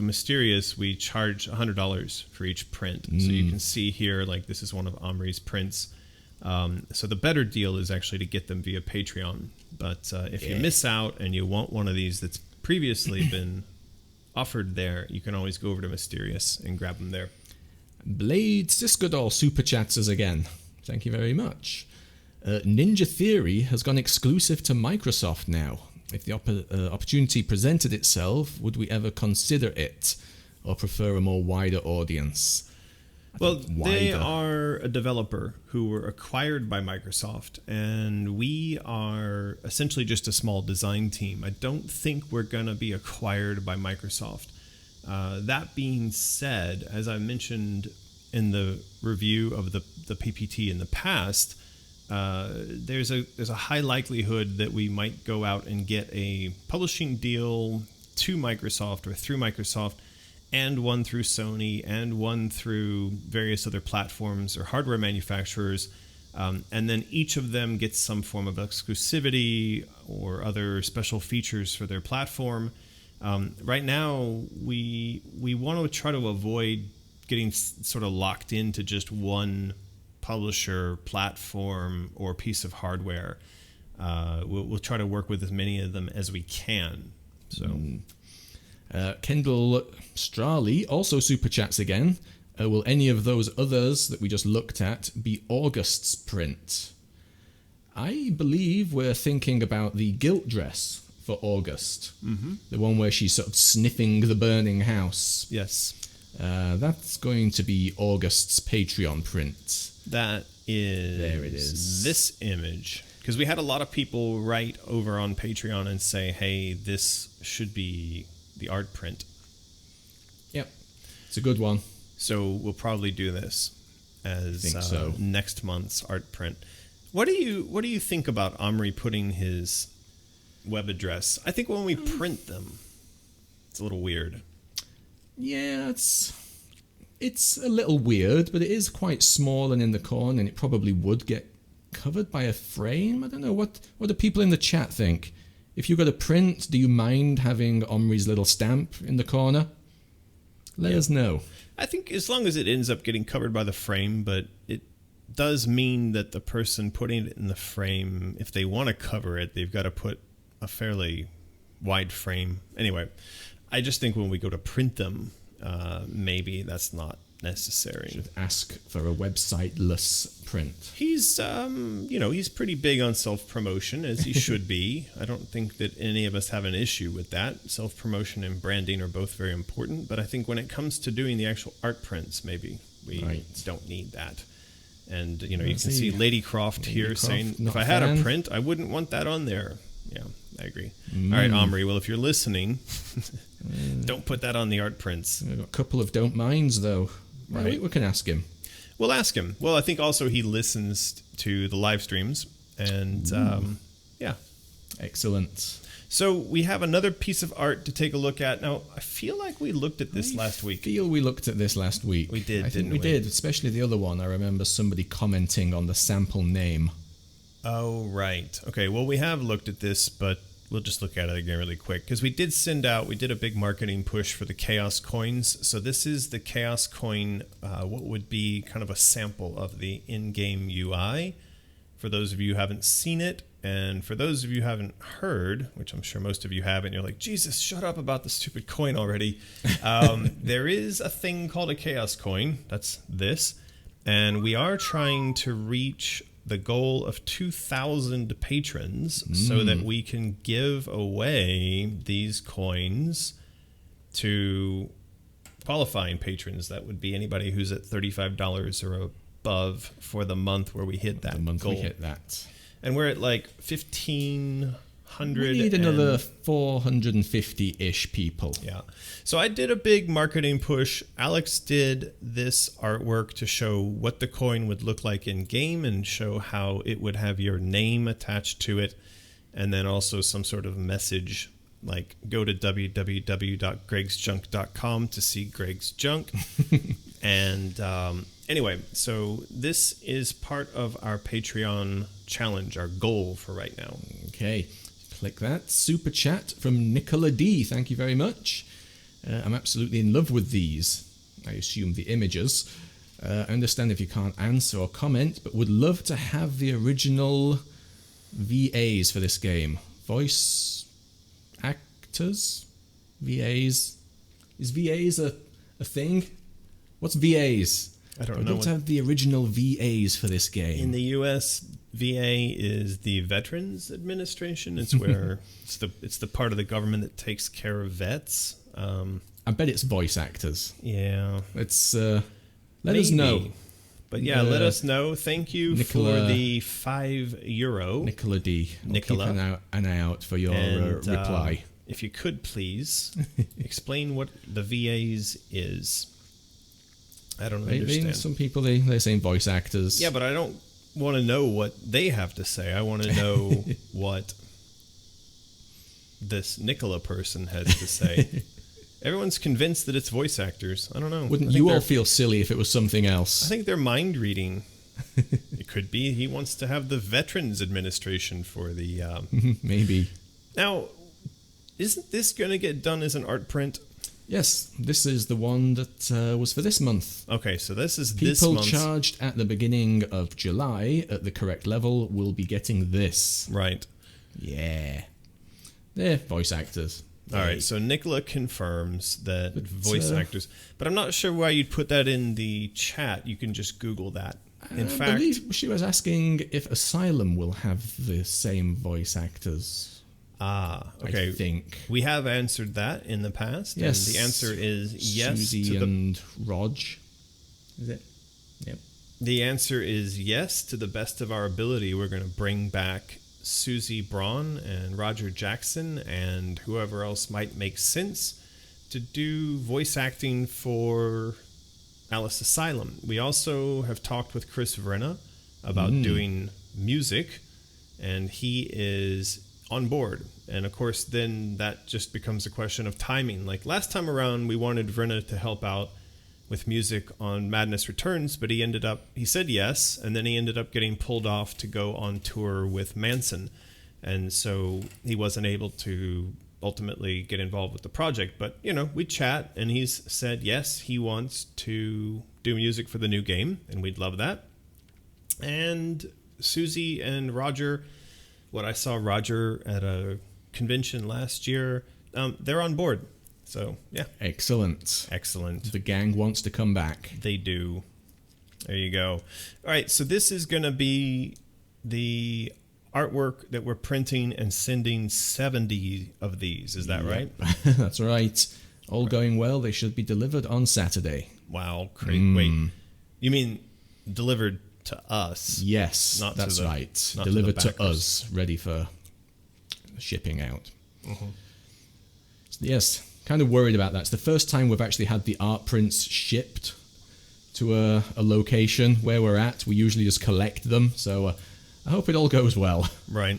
Mysterious, we charge $100 for each print. So you can see here, like, this is one of Omri's prints. So the better deal is actually to get them via Patreon. But if you miss out and you want one of these that's previously been offered there, you can always go over to Mysterious and grab them there. Blade Siskadol super chats us again. Thank you very much. Ninja Theory has gone exclusive to Microsoft now. If the opportunity presented itself, would we ever consider it, or prefer a more wider audience? Well, they are a developer who were acquired by Microsoft, and we are essentially just a small design team. I don't think we're going to be acquired by Microsoft. That being said, as I mentioned in the review of the PPT in the past, there's a high likelihood that we might go out and get a publishing deal to Microsoft or through Microsoft, and one through Sony, and one through various other platforms or hardware manufacturers. And then each of them gets some form of exclusivity or other special features for their platform. Right now, we want to try to avoid getting sort of locked into just one publisher, platform, or piece of hardware. We'll try to work with as many of them as we can. So, Kendall Strali also super chats again. Will any of those others that we just looked at be August's print? I believe we're thinking about the gilt dress for August. Mm-hmm. The one where she's sort of sniffing the burning house. Yes. That's going to be August's Patreon print. That is... There it is. This image. Because we had a lot of people write over on Patreon and say, hey, this should be the art print. Yep. It's a good one. So we'll probably do this as so. Next month's art print. What do you think about Omri putting his web address? I think when we print them, it's a little weird. Yeah, it's a little weird, but it is quite small and in the corner, and it probably would get covered by a frame. I don't know, what do people in the chat think? If you got a print, do you mind having Omri's little stamp in the corner? Let us know. I think as long as it ends up getting covered by the frame, but it does mean that the person putting it in the frame, if they want to cover it, they've got to put a fairly wide frame. Anyway, I just think when we go to print them, maybe that's not necessary. Should ask for a website-less print. He's, he's pretty big on self-promotion, as he should be. I don't think that any of us have an issue with that. Self-promotion and branding are both very important, but I think when it comes to doing the actual art prints, maybe we don't need that. And, you can see Lady Croft here saying, if I had a print, I wouldn't want that on there. Yeah, I agree. All right, Omri, well, if you're listening, don't put that on the art prints. We've got a couple of don't minds, though. Right. We can ask him. We'll ask him. Well, I think also he listens to the live streams. And yeah. Excellent. So we have another piece of art to take a look at. Now, I feel like we looked at this last week. We looked at this last week. We did, I think we did, especially the other one. I remember somebody commenting on the sample name. Oh, right. Okay, well, we have looked at this, but we'll just look at it again really quick. Because we did a big marketing push for the Chaos Coins. So this is the Chaos Coin, what would be kind of a sample of the in-game UI. For those of you who haven't seen it, and for those of you who haven't heard, which I'm sure most of you haven't, you're like, Jesus, shut up about the stupid coin already. There is a thing called a Chaos Coin. That's this. And we are trying to reach the goal of 2,000 patrons so that we can give away these coins to qualifying patrons. That would be anybody who's at $35 or above for the month where we hit that goal. The month we hit that. And we're at like 1,500. We need another 450-ish people. Yeah. So I did a big marketing push. Alex did this artwork to show what the coin would look like in game and show how it would have your name attached to it. And then also some sort of message like go to www.gregsjunk.com to see Greg's junk. And anyway, so this is part of our Patreon challenge, our goal for right now. Okay, click that. Super chat from Nicola D. Thank you very much. I'm absolutely in love with these. I assume the images. I understand if you can't answer or comment, but would love to have the original VAs for this game. Voice actors? VAs? Is VAs a thing? What's VAs? I don't know. I'd love to have the original VAs for this game. In the U.S., VA is the Veterans Administration. It's where it's the part of the government that takes care of vets. I bet it's voice actors. Yeah. Let us know. But yeah, let us know. Thank you Nicola, for the €5. Nicola D. Nicola. Keep an eye out for your reply. If you could please explain what the VAs is. I don't understand. Some people, they're saying voice actors. Yeah, but I don't want to know what they have to say. I want to know what this Nicola person has to say. Everyone's convinced that it's voice actors. I don't know. Wouldn't you all feel silly if it was something else? I think they're mind reading. It could be he wants to have the Veterans Administration for the... Maybe. Now, isn't this going to get done as an art print? Yes, this is the one that was for this month. Okay, so this is People this month. People charged at the beginning of July at the correct level will be getting this. Right. Yeah. They're voice actors. All right, so Nicola confirms that voice actors. But I'm not sure why you'd put that in the chat. You can just Google that. In fact, I believe she was asking if Asylum will have the same voice actors. Okay. I think. We have answered that in the past. Yes. And the answer is yes. Susie and Rog. Is it? Yep. The answer is yes. To the best of our ability, we're going to bring back Susie Braun and Roger Jackson and whoever else might make sense to do voice acting for Alice Asylum. We also have talked with Chris Vrenna about doing music, and he is on board. And of course, then that just becomes a question of timing. Like last time around, we wanted Vrenna to help out with music on Madness Returns, but he said yes, and then he ended up getting pulled off to go on tour with Manson. And so he wasn't able to ultimately get involved with the project. But, we chat, and he's said yes, he wants to do music for the new game, and we'd love that. And Susie and Roger, what I saw Roger at a convention last year, they're on board. So, yeah. Excellent. The gang wants to come back. They do. There you go. All right, so this is going to be the artwork that we're printing and sending 70 of these. Is that right? That's right. All going well, they should be delivered on Saturday. Wow. Great. Wait, you mean delivered to us? Yes, that's right. Delivered to us, ready for shipping out. Yes, kind of worried about that. It's the first time we've actually had the art prints shipped to a location where we're at. We usually just collect them, so I hope it all goes well. Right.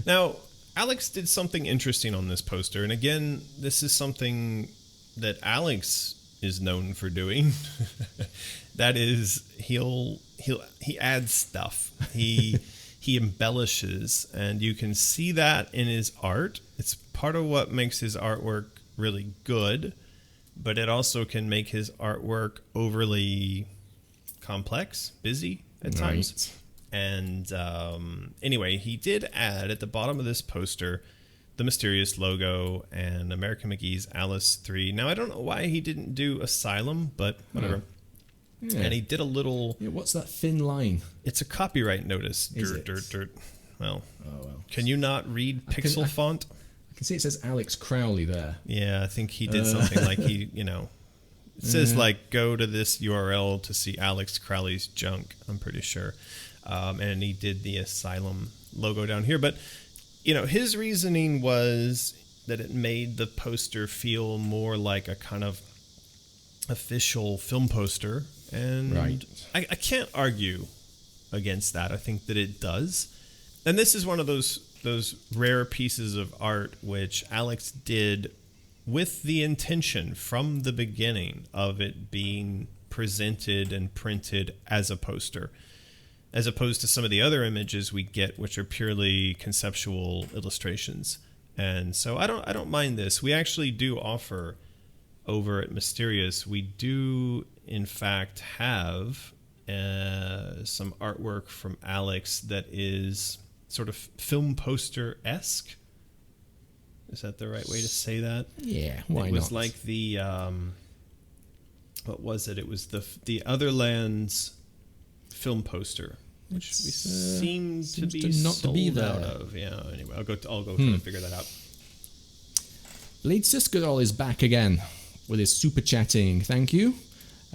Now, Alex did something interesting on this poster, and again, this is something that Alex is known for doing. That is, he adds stuff. He embellishes, and you can see that in his art. It's part of what makes his artwork really good, but it also can make his artwork overly complex, busy at times. And anyway, he did add at the bottom of this poster the mysterious logo and American McGee's Alice 3. Now, I don't know why he didn't do Asylum, but whatever. Yeah. And he did a little... Yeah, what's that thin line? It's a copyright notice. Dirt. Well, can you not read pixel font? I can see it says Alex Crowley there. Yeah, I think he did something like he, it says like, go to this URL to see Alex Crowley's junk, I'm pretty sure. And he did the Asylum logo down here. But, his reasoning was that it made the poster feel more like a kind of official film poster. And I can't argue against that. I think that it does. And this is one of those rare pieces of art which Alex did with the intention from the beginning of it being presented and printed as a poster, as opposed to some of the other images we get, which are purely conceptual illustrations. And so I don't mind this. We actually do offer over at Mysterious, we do in fact have some artwork from Alex that is sort of film poster-esque. Is that the right way to say that? Yeah, why not? It was like the what was it? It was the Otherlands film poster, which we seem to be not sold to be there. out of. Yeah. Anyway, I'll go try to figure that out. Blade Siskadol is back again with his super chatting. Thank you.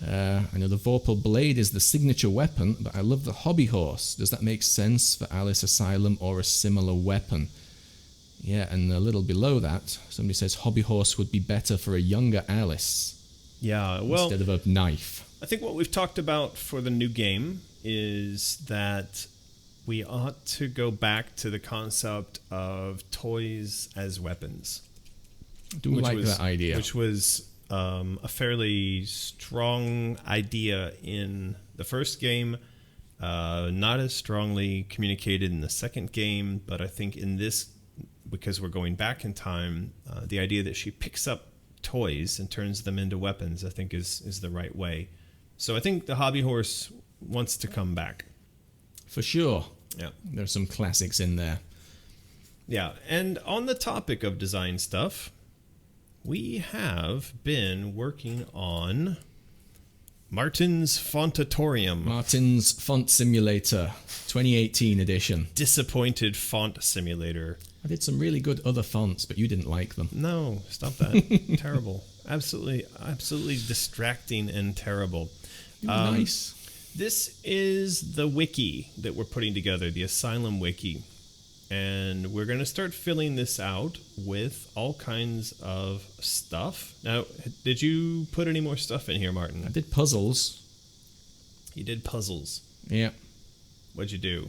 I know the Vorpal Blade is the signature weapon, but I love the hobby horse. Does that make sense for Alice Asylum or a similar weapon? Yeah, and a little below that, somebody says hobby horse would be better for a younger Alice. Yeah, well, instead of a knife. I think what we've talked about for the new game is that we ought to go back to the concept of toys as weapons. I do like that idea. Which was a fairly strong idea in the first game, not as strongly communicated in the second game, but I think in this, because we're going back in time, the idea that she picks up toys and turns them into weapons, I think is the right way. So I think the hobby horse wants to come back. For sure. Yeah. There's some classics in there. Yeah, and on the topic of design stuff, we have been working on Martin's Fontatorium. Martin's Font Simulator 2018 edition. Disappointed font simulator. I did some really good other fonts, but you didn't like them. No, stop that. Terrible. Absolutely distracting and terrible. Nice. This is the wiki that we're putting together, the Asylum wiki. And we're going to start filling this out with all kinds of stuff. Now, did you put any more stuff in here, Martin? I did puzzles. You did puzzles. Yeah. What'd you do?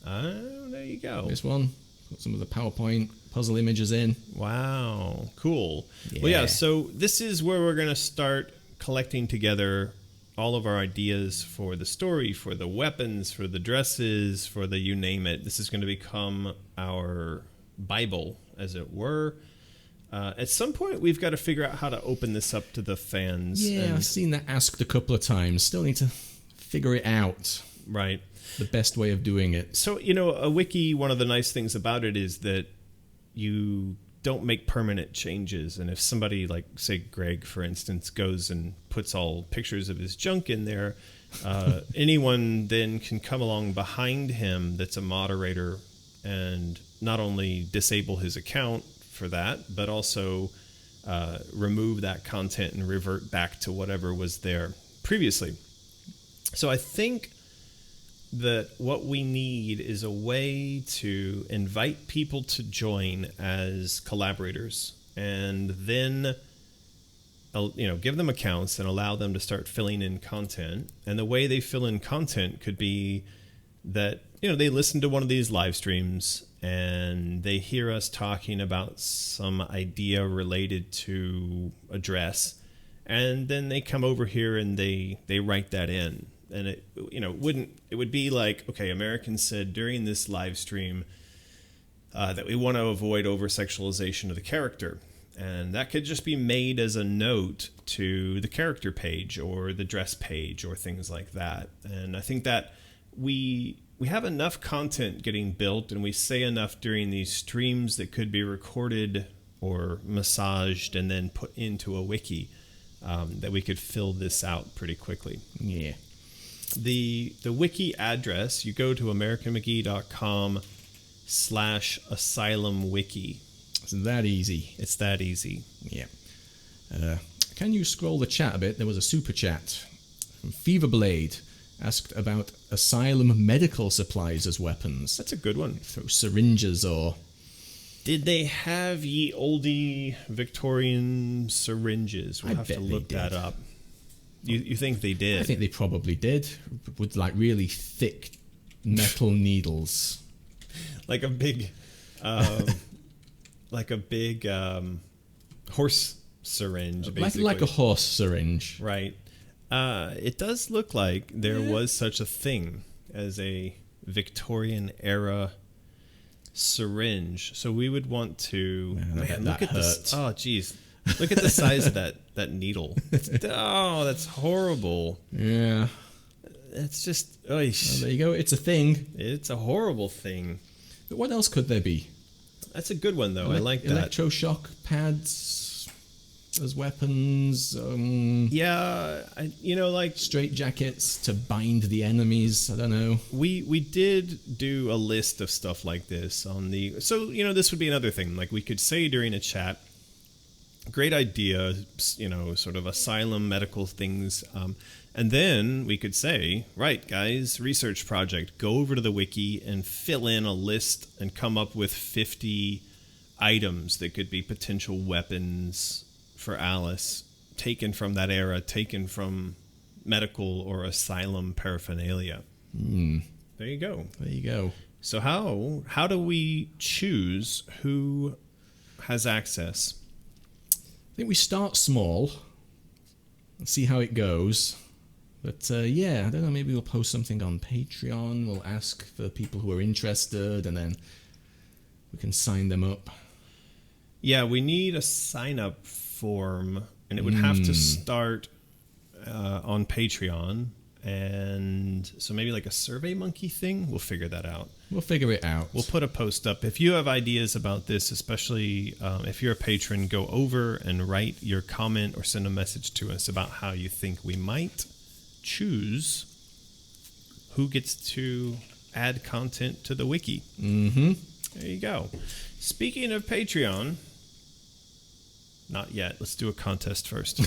There you go. This one. Put some of the PowerPoint puzzle images in. Wow. Cool. Yeah. Well, yeah, so this is where we're going to start collecting together all of our ideas for the story, for the weapons, for the dresses, for the you name it. This is going to become our Bible, as it were. At some point, we've got to figure out how to open this up to the fans. Yeah, I've seen that asked a couple of times. Still need to figure it out. Right. The best way of doing it. So, a wiki, one of the nice things about it is that you don't make permanent changes. And if somebody, like, say, Greg, for instance, goes and puts all pictures of his junk in there, anyone then can come along behind him that's a moderator and not only disable his account for that, but also remove that content and revert back to whatever was there previously. So I think that what we need is a way to invite people to join as collaborators, and then give them accounts and allow them to start filling in content. And the way they fill in content could be that, they listen to one of these live streams and they hear us talking about some idea related to a dress. And then they come over here and they write that in. And it would be like, okay, Americans said during this live stream that we want to avoid over-sexualization of the character. And that could just be made as a note to the character page or the dress page or things like that. And I think that we have enough content getting built, and we say enough during these streams that could be recorded or massaged and then put into a wiki that we could fill this out pretty quickly. Yeah. The wiki address, you go to americanmcgee.com/asylum wiki. It's that easy. It's that easy. Yeah. Can you scroll the chat a bit? There was a super chat from Feverblade. Asked about Asylum medical supplies as weapons. That's a good one. Throw syringes or... Did they have ye oldie Victorian syringes? We'll have to look that up. You think they did? I think they probably did. With like really thick metal needles. Like a big... horse syringe, basically. Like a horse syringe. Right. It does look like there was such a thing as a Victorian era syringe. So we would want to... Man, look at this. Oh, geez. Look at the size of that needle. Oh, that's horrible. Yeah. It's just... Well, there you go. It's a thing. It's a horrible thing. But what else could there be? That's a good one, though. I like that. Electroshock pads as weapons. Straight jackets to bind the enemies. I don't know. We did do a list of stuff like this on the... So, this would be another thing. Like, we could say during a chat, great idea, sort of asylum medical things. And then we could say, right, guys, research project, go over to the wiki and fill in a list and come up with 50 items that could be potential weapons for Alice, taken from that era, taken from medical or asylum paraphernalia. There you go. There you go. So how do we choose who has access? I think we start small and see how it goes. But I don't know, maybe we'll post something on Patreon. We'll ask for people who are interested, and then we can sign them up. Yeah, we need a sign-up form, and it would have to start on Patreon. And so maybe like a Survey Monkey thing. We'll figure that out. We'll figure it out. We'll put a post up. If you have ideas about this, especially if you're a patron, go over and write your comment or send a message to us about how you think we might choose who gets to add content to the wiki. Mm-hmm. There you go. Speaking of Patreon, not yet. Let's do a contest first.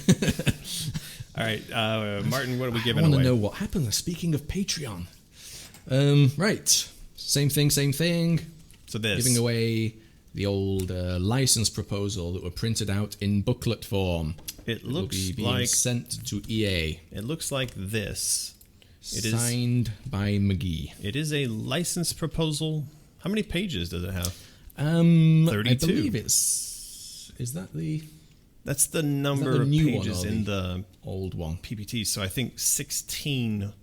All right, Martin, what are we giving away? I want to know what happened. Speaking of Patreon. Right. Same thing. So this. Giving away the old license proposal that were printed out in booklet form. It looks will be being sent to EA. It looks like this. It Signed by McGee. It is a license proposal. How many pages does it have? 32. I 32. believe it's... Is that the... That's the number of pages in the old one PPT. So I think 16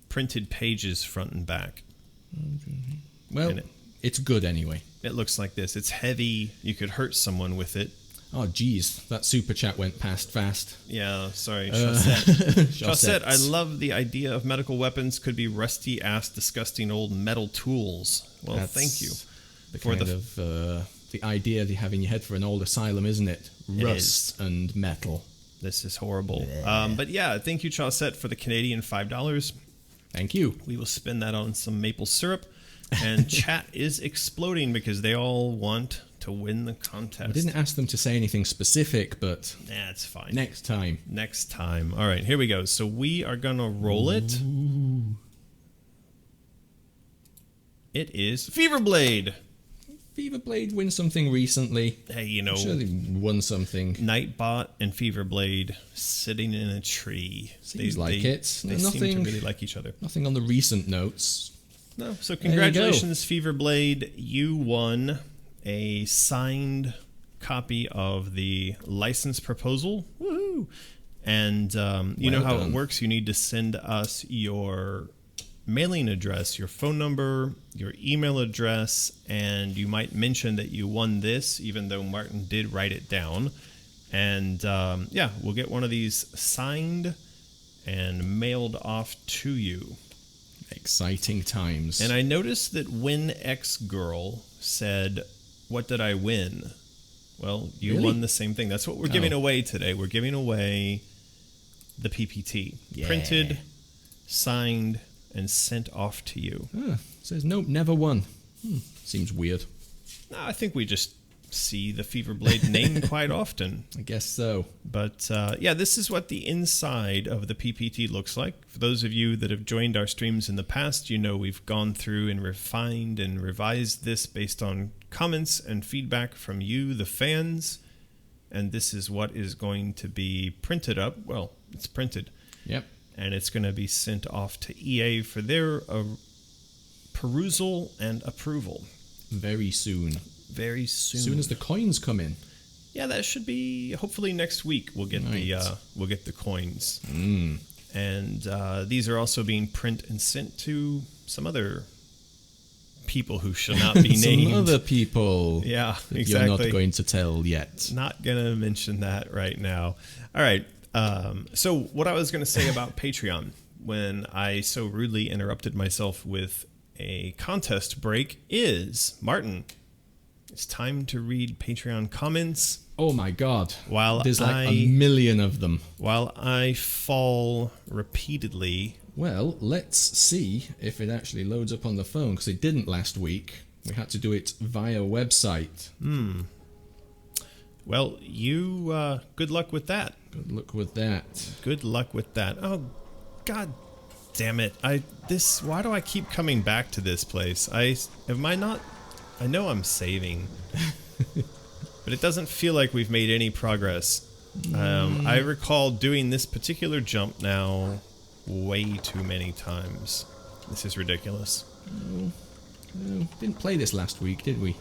printed pages front and back. Well, and it's good anyway. It looks like this. It's heavy. You could hurt someone with it. Oh, geez. That super chat went past fast. Yeah, sorry. Chaussette. Chaussette, I love the idea of medical weapons could be rusty-ass, disgusting old metal tools. Well, thank you. The idea you have in your head for an old asylum, isn't it? Rust and metal. This is horrible. But yeah, thank you, Chaussette, for the Canadian $5. Thank you. We will spend that on some maple syrup. And chat is exploding because they all want to win the contest. I didn't ask them to say anything specific, but... Nah, it's fine. Next time. All right, here we go. So we are going to roll it. Ooh. It is Feverblade. Feverblade win something recently? Hey, you know, I'm sure they won something. Nightbot and Feverblade sitting in a tree. Seems like it. They Nothing, seem to really like each other. Nothing on the recent notes. No, so congratulations, Feverblade. You won a signed copy of the license proposal. Woohoo! And you know how it works. You need to send us your mailing address, your phone number, your email address, and you might mention that you won this, even though Martin did write it down. And yeah, we'll get one of these signed and mailed off to you. Exciting times. And I noticed that when X Girl said, "What did I win?" Well, you won the same thing. That's what we're giving away today. We're giving away the PPT. Yeah. Printed, signed, and sent off to you. Says nope, never won. Seems weird. No, I think we just see the Feverblade name quite often. I guess so. But yeah, this is what the inside of the PPT looks like. For those of you that have joined our streams in the past, you know we've gone through and refined and revised this based on comments and feedback from you, the fans. And this is what is going to be printed up. Well, it's printed. Yep. And it's going to be sent off to EA for their perusal and approval. Very soon. Very soon. As soon as the coins come in. Yeah, that should be hopefully next week. We'll get the coins. And these are also being printed and sent to some other people who shall not be named. Some other people. Yeah, exactly. You're not going to tell yet. Not gonna mention that right now. All right. So what I was gonna say about Patreon when I so rudely interrupted myself with a contest break is, Martin, it's time to read Patreon comments. Oh my god. There's like a million of them. While I fall repeatedly. Well, let's see if it actually loads up on the phone, because it didn't last week. We had to do it via website. Well, you, good luck with that. Good luck with that. Good luck with that. Oh, god damn it. Why do I keep coming back to this place? I know I'm saving, but it doesn't feel like we've made any progress. I recall doing this particular jump now way too many times. This is ridiculous. Didn't play this last week, did we?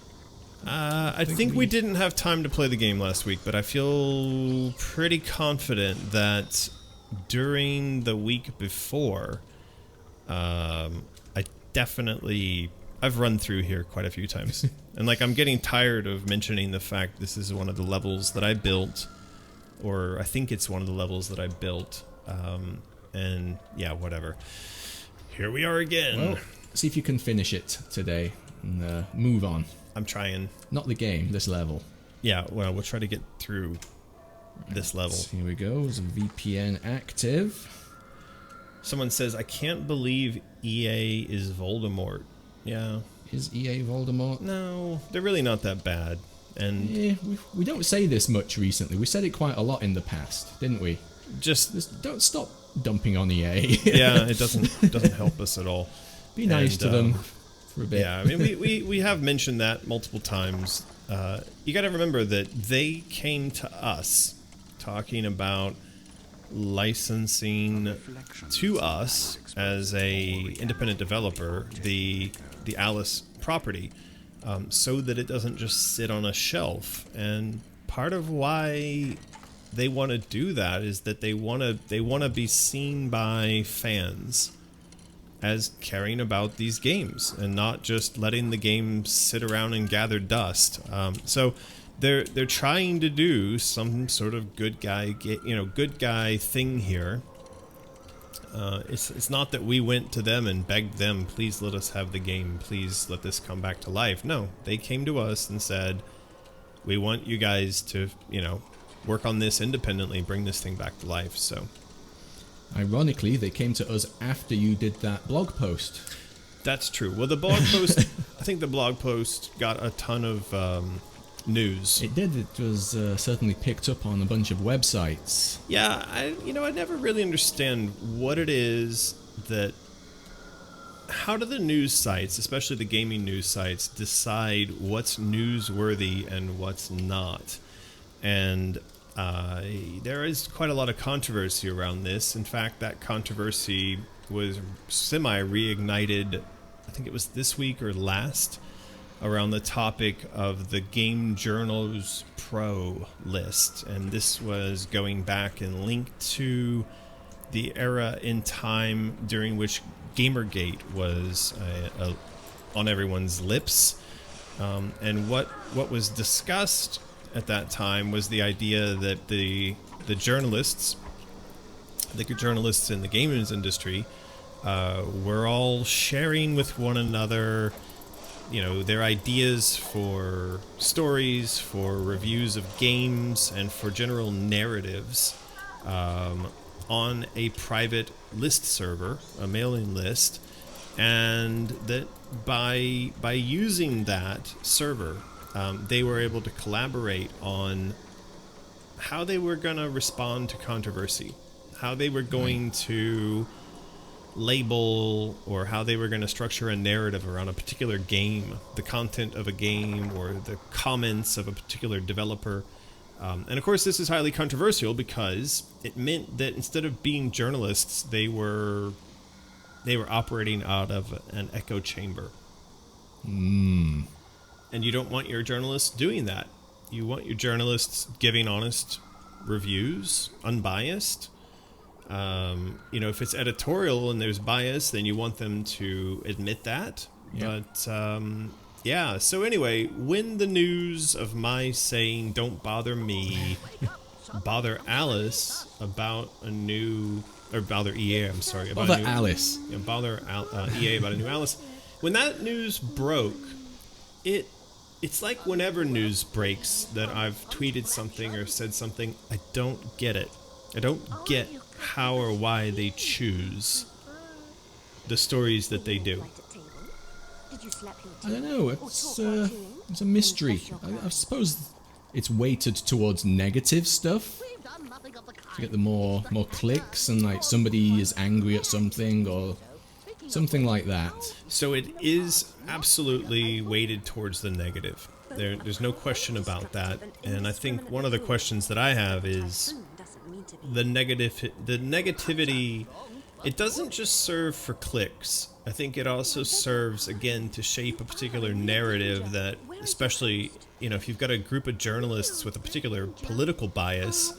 I think we didn't have time to play the game last week, but I feel pretty confident that during the week before, I've run through here quite a few times. And like, I'm getting tired of mentioning the fact this is one of the levels that I built, or I think it's one of the levels that I built. And yeah, whatever. Here we are again. Well, see if you can finish it today and move on. I'm trying. Not the game, this level. Yeah, well, we'll try to get through this level. Here we go. There's a VPN active. Someone says, I can't believe EA is Voldemort. Yeah. Is EA Voldemort? No, they're really not that bad. And yeah, we don't say this much recently. We said it quite a lot in the past, didn't we? Just don't stop dumping on EA. Yeah, it doesn't help us at all. Be nice to them for a bit. Yeah, I mean, we have mentioned that multiple times. You got to remember that they came to us talking about licensing to us as a independent developer the Alice property, so that it doesn't just sit on a shelf. And part of why they want to do that is that they want to be seen by fans as caring about these games and not just letting the game sit around and gather dust. So they're trying to do some sort of good guy thing here. It's not that we went to them and begged them, please let us have the game, please let this come back to life. No, they came to us and said, we want you guys to, work on this independently, bring this thing back to life. So ironically, they came to us after you did that blog post. That's true. Well, the blog post, I think the blog post got a ton of news. It did. It was certainly picked up on a bunch of websites. Yeah, I never really understand what it is that how do the news sites, especially the gaming news sites, decide what's newsworthy and what's not? And there is quite a lot of controversy around this. In fact, that controversy was reignited, I think it was this week or last, around the topic of the Game Journal's Pro list. And this was going back and linked to the era in time during which Gamergate was on everyone's lips. And what was discussed at that time was the idea that the journalists in the gaming industry were all sharing with one another, their ideas for stories, for reviews of games, and for general narratives on a private list server, a mailing list, and that by using that server, they were able to collaborate on how they were going to respond to controversy, how they were going to label, or how they were going to structure a narrative around a particular game, the content of a game, or the comments of a particular developer. And of course, this is highly controversial because it meant that instead of being journalists, they were operating out of an echo chamber. And you don't want your journalists doing that. You want your journalists giving honest reviews, unbiased. If it's editorial and there's bias, then you want them to admit that. Yep. But yeah, so anyway, when the news of my saying "don't bother me," bother Alice about a new, or bother EA, I'm sorry, about bother a new, Alice, bother EA about a new Alice. When that news broke, it's like whenever news breaks that I've tweeted something or said something, I don't get it. I don't get how or why they choose the stories that they do. I don't know. It's a mystery. I suppose it's weighted towards negative stuff. To get the more clicks, and like somebody is angry at something or something like that. So it is absolutely weighted towards the negative. There's no question about that. And I think one of the questions that I have is the negativity. It doesn't just serve for clicks. I think it also serves, again, to shape a particular narrative that, especially, if you've got a group of journalists with a particular political bias,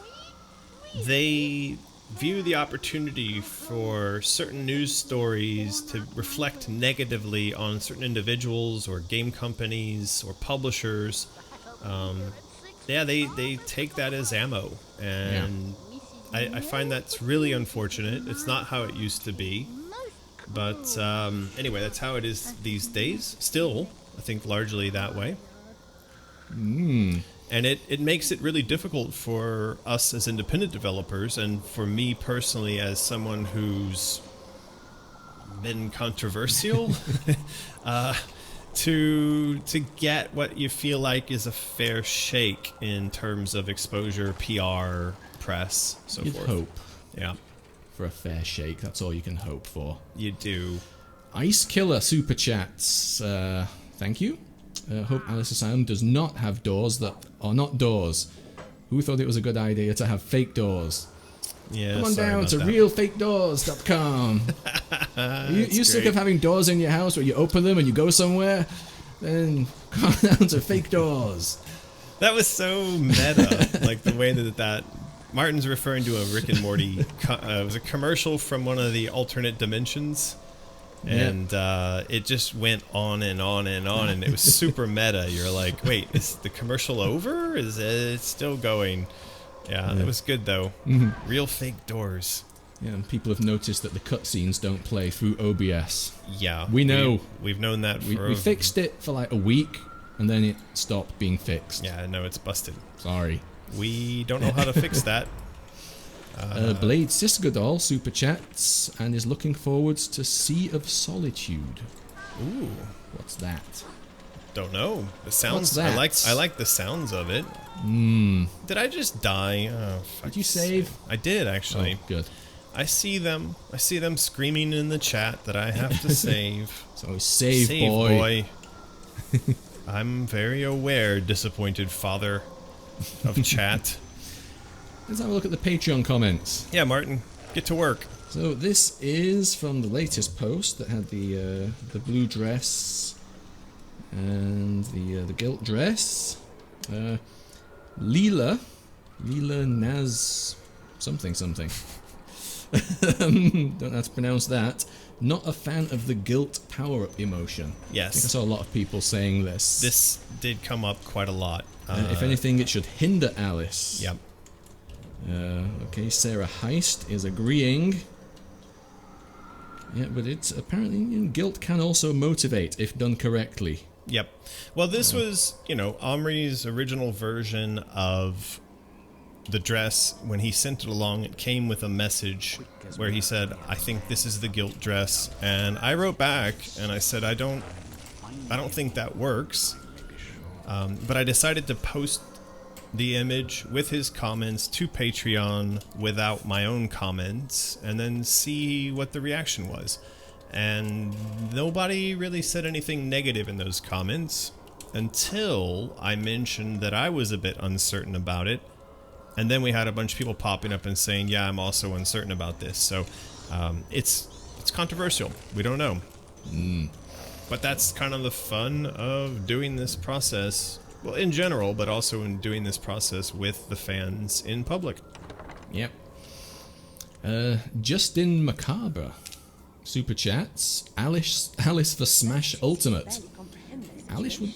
they view the opportunity for certain news stories to reflect negatively on certain individuals or game companies or publishers. They take that as ammo. And I find that's really unfortunate. It's not how it used to be. But anyway, that's how it is these days. Still, I think largely that way. And it makes it really difficult for us as independent developers, and for me personally as someone who's been controversial, to get what you feel like is a fair shake in terms of exposure, PR, press, so You'd forth. hope. Yeah. For a fair shake, that's all you can hope for. You do. Ice Killer Super Chats. Thank you. Hope Alice Asylum does not have doors that are not doors. Who thought it was a good idea to have fake doors? Yeah, come on down to realfakedoors.com. you sick of having doors in your house where you open them and you go somewhere? Then come down to fake doors. That was so meta, like the way that Martin's referring to a Rick and Morty. It was a commercial from one of the alternate dimensions. And it just went on and on and on, and it was super meta. You're like, wait, is the commercial over? Is it still going? Yeah, it was good, though. Real fake doors. Yeah, and people have noticed that the cutscenes don't play through OBS. Yeah. We know. We've known that for... We fixed it for like a week, and then it stopped being fixed. Yeah, no, it's busted. Sorry. We don't know how to fix that. Blade Siskadoll super chats and is looking forward to Sea of Solitude. Ooh, what's that? Don't know. The sounds. What's that? I like the sounds of it. Did I just die? Oh, did you save? I did actually. Oh, good. I see them. I see them screaming in the chat that I have to save. So save boy. I'm very aware, disappointed father of chat. Let's have a look at the Patreon comments. Yeah, Martin, get to work. So this is from the latest post that had the blue dress and the gilt dress. Leela Naz something. Don't know how to pronounce that. Not a fan of the gilt power-up emotion. Yes. I think I saw a lot of people saying this. This did come up quite a lot. If anything, it should hinder Alice. Yep. Okay, Sarah Heist is agreeing. Yeah, but it's apparently guilt can also motivate if done correctly. Yep. Well, this was, Omri's original version of the dress. When he sent it along, it came with a message where he said, I think this is the gilt dress. And I wrote back and I said, I don't think that works. But I decided to post the image with his comments to Patreon without my own comments and then see what the reaction was. And nobody really said anything negative in those comments until I mentioned that I was a bit uncertain about it. And then we had a bunch of people popping up and saying, yeah, I'm also uncertain about this. So it's controversial. We don't know. But that's kind of the fun of doing this process. Well, in general, but also in doing this process with the fans in public. Yep. Justin Macabre. Super chats. Alice for Smash Ultimate. Alice would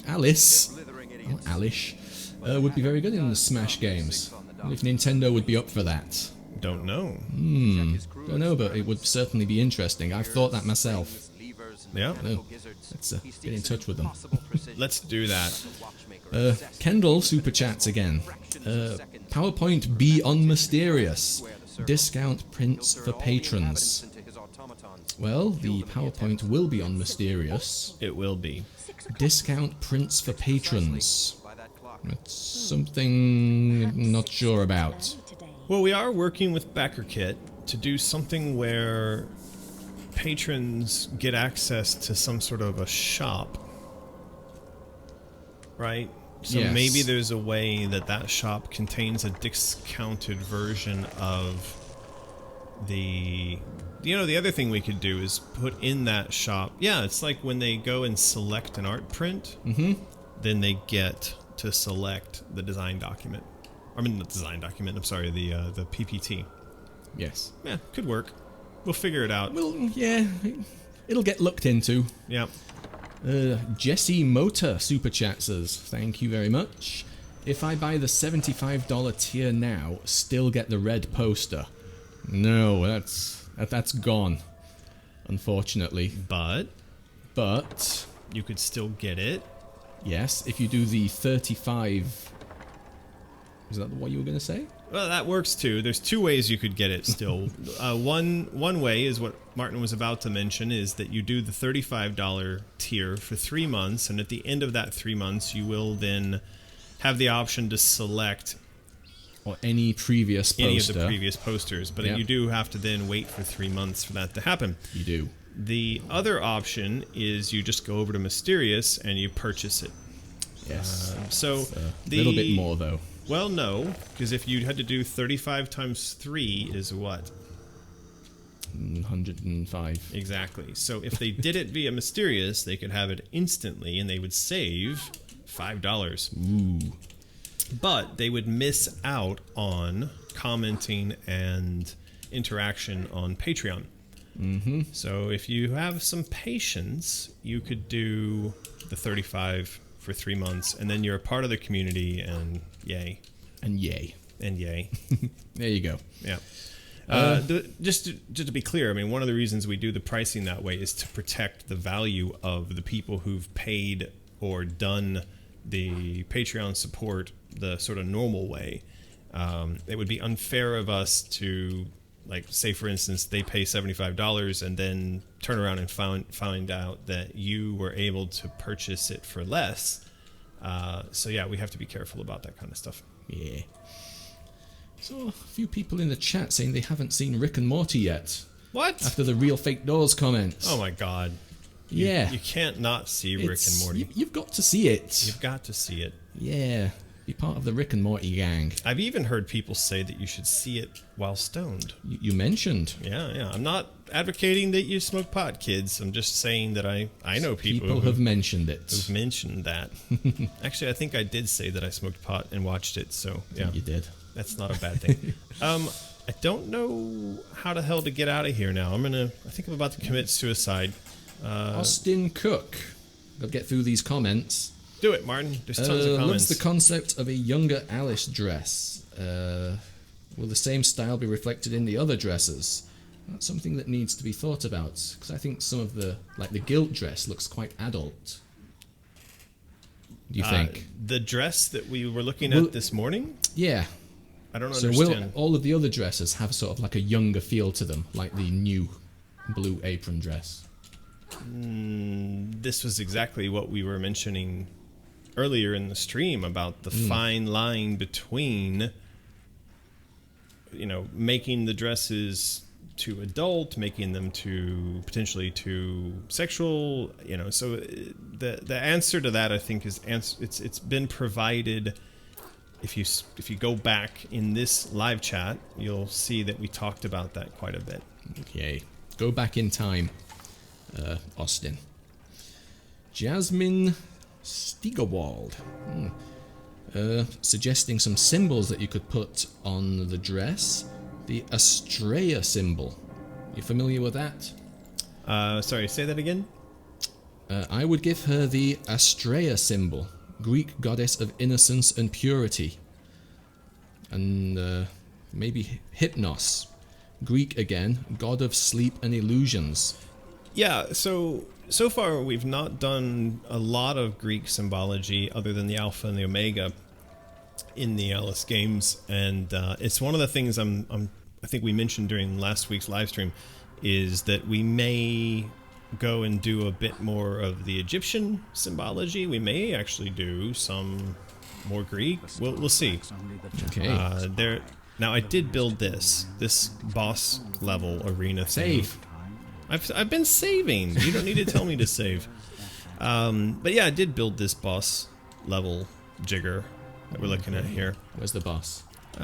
be very good in the Smash games. If Nintendo would be up for that. Don't know. Don't know, but it would certainly be interesting. I've thought that myself. Yeah. Let's get in touch with them. Let's do that. Kendall super chats again. PowerPoint be on mysterious. Discount prints for patrons. Well, the PowerPoint will be on mysterious. It will be. Discount prints for patrons. That's something I'm not sure about. Well, we are working with BackerKit to do something where patrons get access to some sort of a shop. Right? So yes. Maybe there's a way that shop contains a discounted version of the... the other thing we could do is put in that shop... Yeah, it's like when they go and select an art print, then they get to select the design document. I mean, the design document, I'm sorry, the PPT. Yes. Yeah, could work. We'll figure it out. Well, yeah, it'll get looked into. Yeah. Jesse Motor super chats us. Thank you very much. If I buy the $75 tier now, still get the red poster. No, that's gone. Unfortunately. But you could still get it. Yes, if you do the 35... Is that what you were going to say? Well, that works too. There's two ways you could get it still. One way is what Martin was about to mention, is that you do the $35 tier for 3 months, and at the end of that 3 months, you will then have the option to select or any previous poster. Any of the previous posters, but you do have to then wait for 3 months for that to happen. You do. The other option is you just go over to Mysterious and you purchase it. Yes. So a little bit more though. Well, no, because if you had to do 35 times 3 is what? 105. Exactly. So if they did it via Mysterious, they could have it instantly and they would save $5. Ooh. But they would miss out on commenting and interaction on Patreon. Mm-hmm. So if you have some patience, you could do the 35 for 3 months, and then you're a part of the community, and yay. And yay. And yay. There you go. Yeah. Just to be clear, I mean, one of the reasons we do the pricing that way is to protect the value of the people who've paid or done the Patreon support the sort of normal way. It would be unfair of us to, like, say, for instance, they pay $75 and then turn around and find out that you were able to purchase it for less. So, yeah, we have to be careful about that kind of stuff. Yeah. So, a few people in the chat saying they haven't seen Rick and Morty yet. What? After the real fake doors comments. Oh my god. Yeah. You can't not see Rick and Morty. You've got to see it. You've got to see it. Yeah. Be part of the Rick and Morty gang. I've even heard people say that you should see it while stoned. You mentioned. Yeah. I'm not advocating that you smoke pot, kids. I'm just saying that I know people People have mentioned it. who've mentioned that. Actually, I think I did say that I smoked pot and watched it, so yeah. You did. That's not a bad thing. I don't know how the hell to get out of here now. I think I'm about to commit suicide. Austin Cook. Gotta get through these comments. Do it, Martin. There's tons of comments. Loves the concept of a younger Alice dress. Will the same style be reflected in the other dresses? That's something that needs to be thought about, because I think some of the gilt dress looks quite adult. Do you think? The dress that we were looking at this morning? Yeah. I don't So understand. will all of the other dresses have sort of like a younger feel to them, like the new blue apron dress? This was exactly what we were mentioning earlier in the stream about the fine line between, making the dresses too adult, making them too potentially too sexual. So the answer to that, I think, is it's been provided. If you go back in this live chat, you'll see that we talked about that quite a bit. Okay, go back in time, Austin. Jasmine Steigerwald, suggesting some symbols that you could put on the dress. The Astrea symbol. You familiar with that? Sorry, say that again? I would give her the Astrea symbol. Greek goddess of innocence and purity. And maybe Hypnos. Greek again, god of sleep and illusions. Yeah, so far we've not done a lot of Greek symbology other than the Alpha and the Omega in the Alice games, and it's one of the things I think we mentioned during last week's live stream is that we may go and do a bit more of the Egyptian symbology. We may actually do some more Greek. We'll see. Okay. Now I did build this boss level arena thing. Save. I've been saving. You don't need to tell me to save. But yeah, I did build this boss level jigger that we're looking at here. Where's the boss?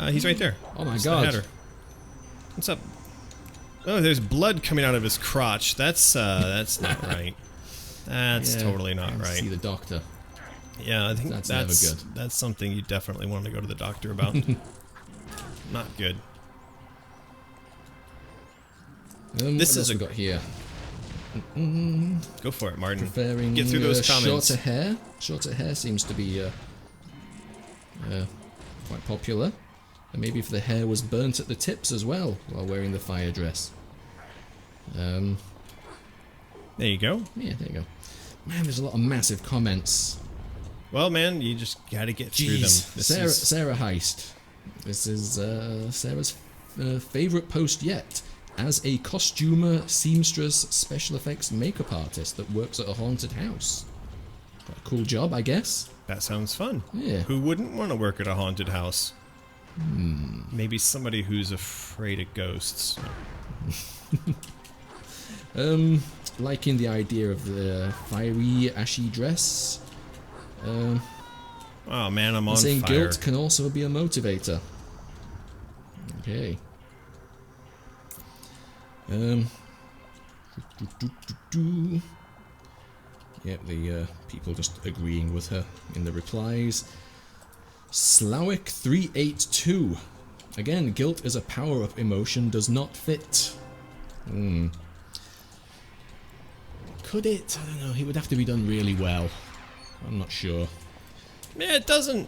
He's right there. Oh my It's god. the Hatter. What's up? Oh, there's blood coming out of his crotch. That's not right. That's totally not right. See the doctor. Yeah, I think That's never good. That's something you definitely want to go to the doctor about. Not good. This is what else we got here. Go for it, Martin. Preferring Get through those comments. shorter hair. Shorter hair seems to be quite popular. And maybe if the hair was burnt at the tips as well while wearing the fire dress. There you go. Yeah, there you go. Man, there's a lot of massive comments. Well, man, you just got to get through them. Sarah Heist. This is Sarah's favourite post yet. As a costumer, seamstress, special effects makeup artist that works at a haunted house. Quite a cool job, I guess. That sounds fun. Yeah. Who wouldn't want to work at a haunted house? Maybe somebody who's afraid of ghosts. Liking the idea of the fiery, ashy dress. Oh man, I'm on saying fire. guilt can also be a motivator. Okay. Yep, the people just agreeing with her in the replies. Slowick382. Again, guilt is a power-up emotion, does not fit. Could it? I don't know. It would have to be done really well. I'm not sure. Yeah, it doesn't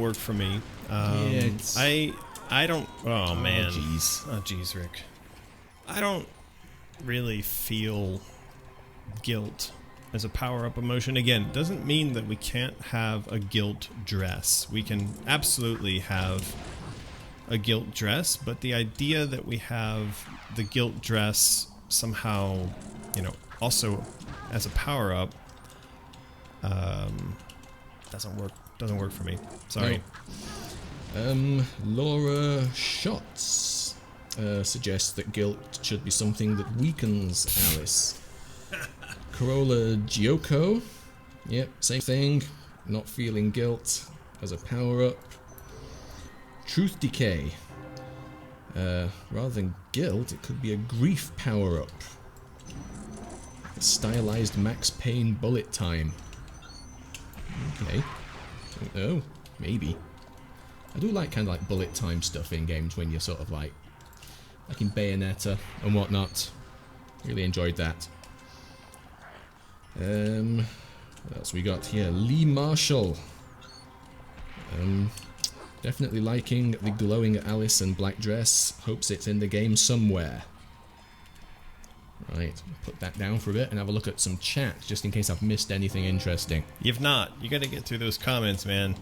work for me. I don't. Oh man. Jeez. Oh jeez, Rick. I don't really feel guilt as a power-up emotion. Again, it doesn't mean that we can't have a guilt dress. We can absolutely have a guilt dress, but the idea that we have the guilt dress somehow, also as a power-up, doesn't work for me. Sorry. Laura Shots suggests that guilt should be something that weakens Alice. Corolla Gyoko, yep, same thing. Not feeling guilt as a power-up. Truth Decay. Rather than guilt, it could be a grief power-up. Stylized Max Payne bullet time. Okay. Don't know. Maybe. I do like kind of like bullet time stuff in games when you're sort of like in Bayonetta and whatnot. Really enjoyed that. What else we got here? Lee Marshall. Definitely liking the glowing Alice and black dress. Hopes it's in the game somewhere. Right, put that down for a bit and have a look at some chat, just in case I've missed anything interesting. You've not. You gotta get through those comments, man.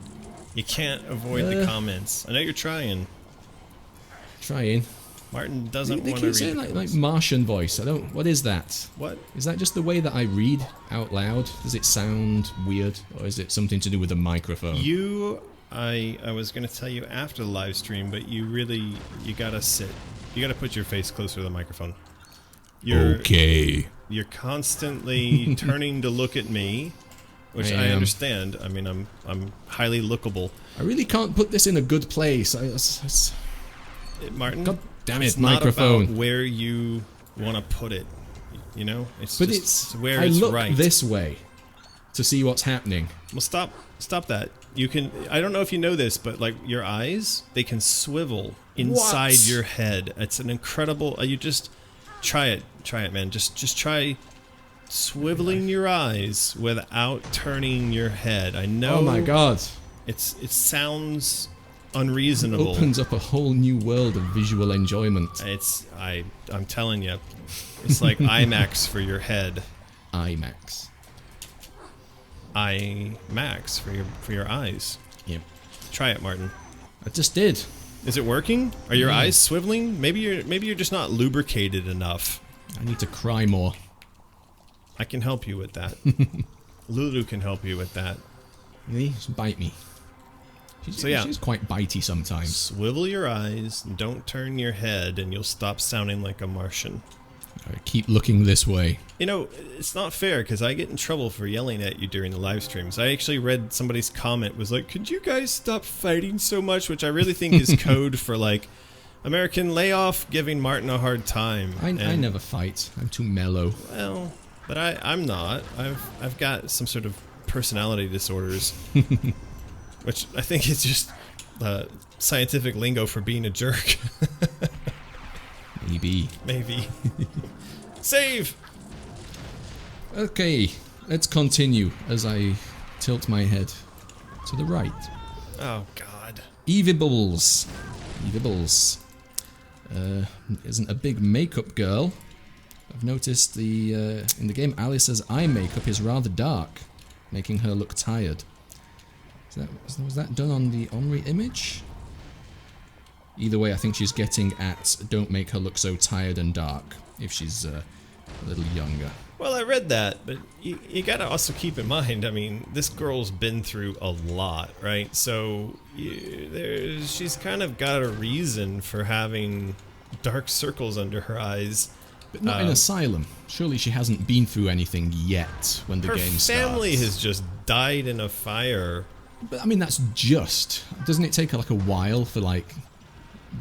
You can't avoid the comments. I know you're trying. Trying. Martin doesn't They want to keep read saying like Martian voice. I don't. What is that? What? Is that just the way that I read out loud? Does it sound weird, or is it something to do with the microphone? I was gonna tell you after the live stream, but you gotta sit. You gotta put your face closer to the microphone. Okay. You're constantly turning to look at me, which I understand. I mean, I'm highly lookable. I really can't put this in a good place. Martin, God damn it, it's microphone. not about where you want to put it. You know, it's but just it's where I it's look right. this way to see what's happening. Well, stop that. You can. I don't know if you know this, but like your eyes, they can swivel inside your head. It's an incredible. You just try it, man. Just try swiveling your eyes without turning your head. I know. Oh my god! It sounds unreasonable. It opens up a whole new world of visual enjoyment. I'm telling you, it's like IMAX for your head. IMAX. IMAX for your eyes. Yep. Try it, Martin. I just did. Is it working? Are your eyes swiveling? Maybe you're just not lubricated enough. I need to cry more. I can help you with that. Lulu can help you with that. Really? Just bite me. She's quite bitey sometimes. Swivel your eyes, don't turn your head, and you'll stop sounding like a Martian. I keep looking this way. You know, it's not fair because I get in trouble for yelling at you during the live streams. I actually read somebody's comment was like, could you guys stop fighting so much? Which I really think is code for like American layoff giving Martin a hard time. I never fight. I'm too mellow. Well, but I'm not. I've got some sort of personality disorders. Which I think is just scientific lingo for being a jerk. Maybe. Save! Okay, let's continue as I tilt my head to the right. Oh, God. Evibbles. Isn't a big makeup girl. I've noticed in the game Alice's eye makeup is rather dark, making her look tired. Was that done on the Omri image? Either way, I think she's getting at don't make her look so tired and dark if she's a little younger. Well, I read that, but you gotta also keep in mind, I mean, this girl's been through a lot, right? So she's kind of got a reason for having dark circles under her eyes. But not in Asylum. Surely she hasn't been through anything yet when the game starts. Her family has just died in a fire. But I mean, that's just. Doesn't it take like a while for like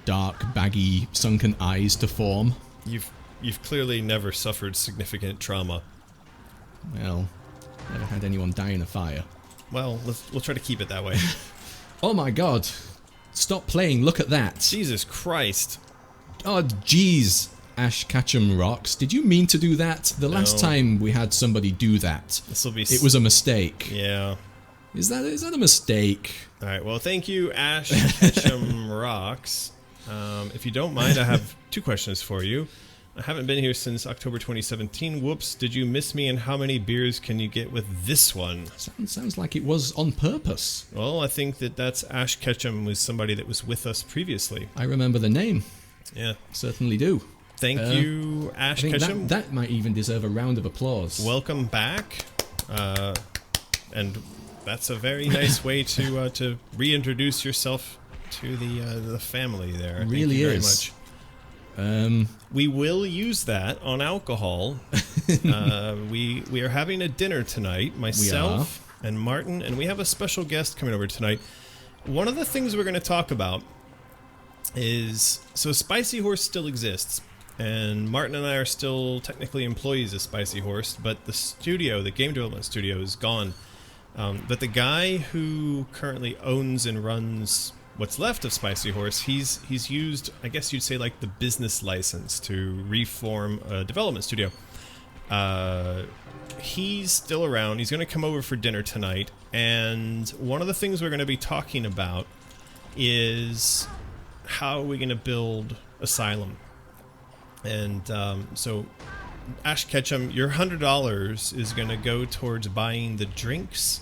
dark, baggy, sunken eyes to form? You've clearly never suffered significant trauma. Well, never had anyone die in a fire. Well, we'll try to keep it that way. Oh my god. Stop playing, look at that. Jesus Christ. Oh jeez. Ash Ketchum rocks. Did you mean to do that? The last time we had somebody do that, it was a mistake. Yeah. Is that a mistake? Alright, well thank you, Ash Ketchum rocks. If you don't mind, I have two questions for you. I haven't been here since October 2017. Whoops, did you miss me, and how many beers can you get with this one? Sounds like it was on purpose. Well, I think that's Ash Ketchum was somebody that was with us previously. I remember the name. Yeah. Certainly do. Thank you, Ash Ketchum. That might even deserve a round of applause. Welcome back. And that's a very nice way to reintroduce yourself to the family there. Really Thank you is. very much. We will use that on alcohol. We are having a dinner tonight, myself and Martin, and we have a special guest coming over tonight. One of the things we're going to talk about is, so Spicy Horse still exists, and Martin and I are still technically employees of Spicy Horse, but the studio, the game development studio, is gone. But the guy who currently owns and runs what's left of Spicy Horse, he's used, I guess you'd say, like the business license to reform a development studio. He's still around. He's going to come over for dinner tonight, and one of the things we're going to be talking about is how are we going to build Asylum. And so, Ash Ketchum, your $100 is going to go towards buying the drinks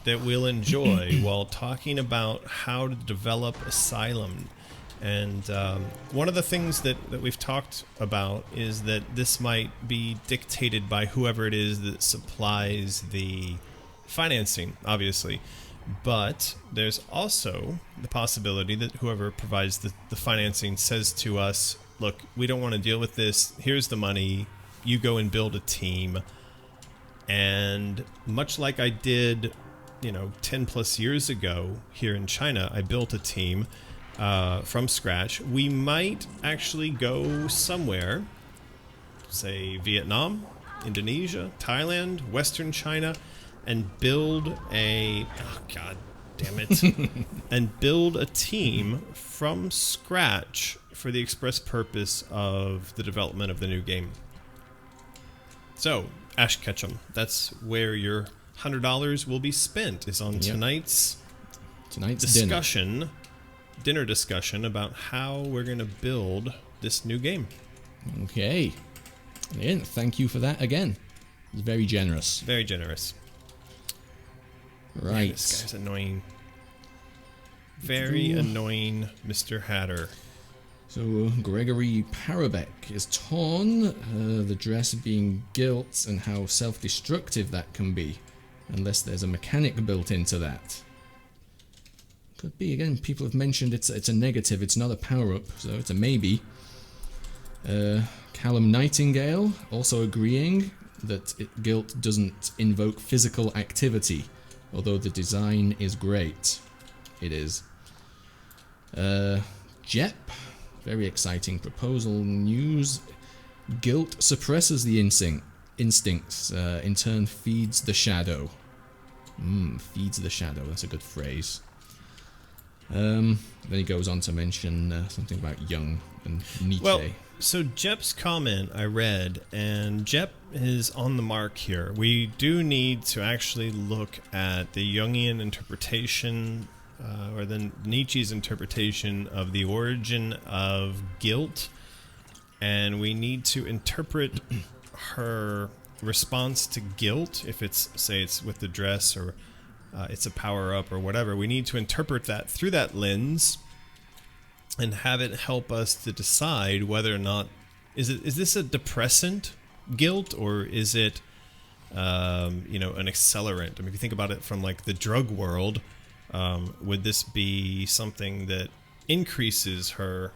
that we'll enjoy while talking about how to develop Asylum. And one of the things that we've talked about is that this might be dictated by whoever it is that supplies the financing, obviously. But there's also the possibility that whoever provides the financing says to us, look, we don't want to deal with this. Here's the money. You go and build a team. And much like I did, 10 plus years ago here in China, I built a team from scratch. We might actually go somewhere, say Vietnam, Indonesia, Thailand, Western China, and build a, oh god damn it, and build a team from scratch for the express purpose of the development of the new game. So, Ash Ketchum, that's where your $100 will be spent, is on tonight's discussion, dinner discussion about how we're going to build this new game. Okay. Brilliant. Thank you for that again. It's very generous. Very generous. Right. Man, this guy's annoying. Very annoying, Mr. Hatter. So Gregory Parabek is torn, the dress being gilt and how self-destructive that can be, unless there's a mechanic built into that. Could be, again, people have mentioned it's a negative, it's not a power-up, so it's a maybe. Callum Nightingale also agreeing that gilt doesn't invoke physical activity, although the design is great. It is. Jep, very exciting proposal news. Gilt suppresses the instincts, in turn feeds the shadow. Feeds the shadow, that's a good phrase. Then he goes on to mention something about Jung and Nietzsche. Well, so Jep's comment I read, and Jep is on the mark here. We do need to actually look at the Jungian interpretation, or then Nietzsche's interpretation of the origin of guilt, and we need to interpret her response to guilt, if it's, say, it's with the dress, or it's a power-up, or whatever. We need to interpret that through that lens and have it help us to decide whether or not, is this a depressant guilt, or is it an accelerant? I mean, if you think about it from like the drug world, would this be something that increases her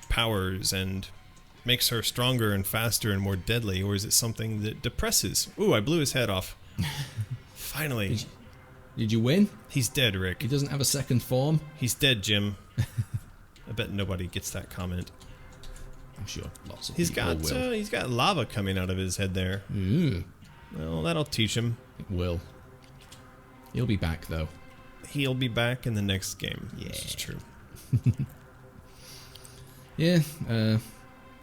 powers and makes her stronger and faster and more deadly, or is it something that depresses? Ooh, I blew his head off. Finally. Did you win? He's dead, Rick. He doesn't have a second form? He's dead, Jim. I bet nobody gets that comment. I'm sure lots of people will. He's got lava coming out of his head there. Well, that'll teach him. It will. He'll be back, though. He'll be back in the next game. Yeah. This is true. Yeah, I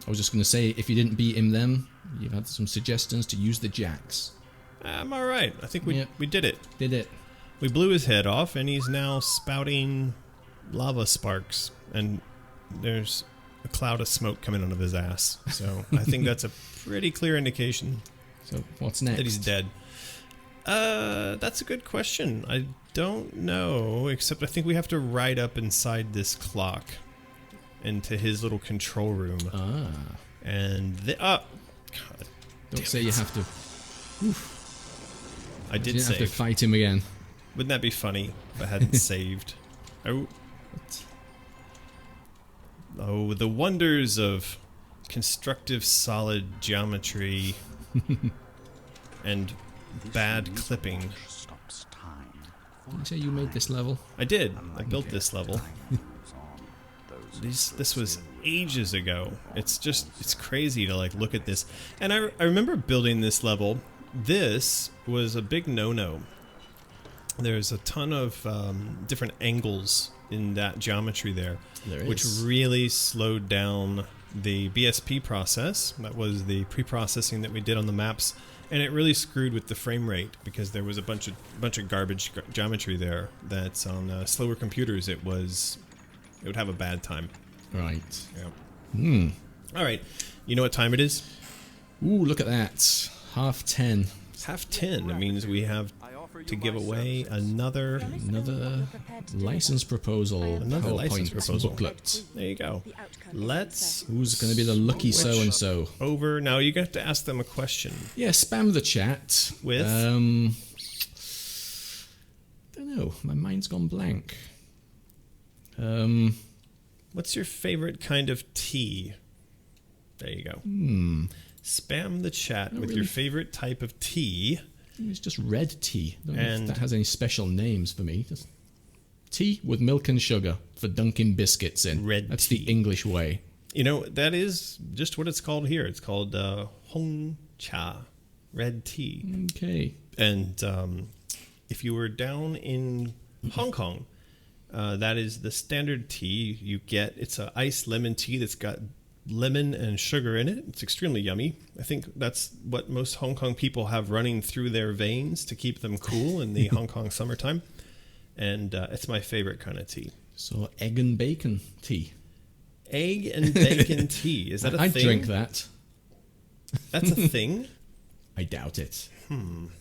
was just going to say, if you didn't beat him then, you've had some suggestions to use the jacks. I'm alright. I think we did it. Did it. We blew his head off, and he's now spouting lava sparks, and there's a cloud of smoke coming out of his ass. So I think that's a pretty clear indication. So what's next? That he's dead. That's a good question. I don't know, except I think we have to ride up inside this clock into his little control room. And God don't say you have to. Oof. I did you save. have to fight him again. Wouldn't that be funny if I hadn't saved? Oh. Oh, the wonders of constructive solid geometry and bad clipping. Did you say you made this level? I did. I built this level. This was ages ago. It's crazy to like look at this. And I remember building this level. This was a big no-no. There's a ton of different angles in that geometry there, which really slowed down the BSP process. That was the pre-processing that we did on the maps, and it really screwed with the frame rate because there was a bunch of garbage geometry there that's on slower computers. It would have a bad time. Right. Yeah. All right. You know what time it is? Ooh, look at that. 10:30. It's 10:30. It means we have to give away another license proposal. Another license proposal booklet. There you go. Let's. Who's going to be the lucky so and so? Over now. You got to ask them a question. Yeah, spam the chat with. Don't know. My mind's gone blank. What's your favorite kind of tea? There you go. Spam the chat with your favorite type of tea. It's just red tea. I don't know if that has any special names for me. Just tea with milk and sugar for dunking biscuits in. That's the English way. You know, that is just what it's called here. It's called Hong Cha, red tea. Okay. And if you were down in Hong Kong, that is the standard tea you get. It's an iced lemon tea that's got lemon and sugar in it. It's extremely yummy. I think that's what most Hong Kong people have running through their veins to keep them cool in the Hong Kong summertime. And it's my favorite kind of tea. So egg and bacon tea. Egg and bacon tea. Is that a thing? I'd drink that. That's a thing? I doubt it. I'm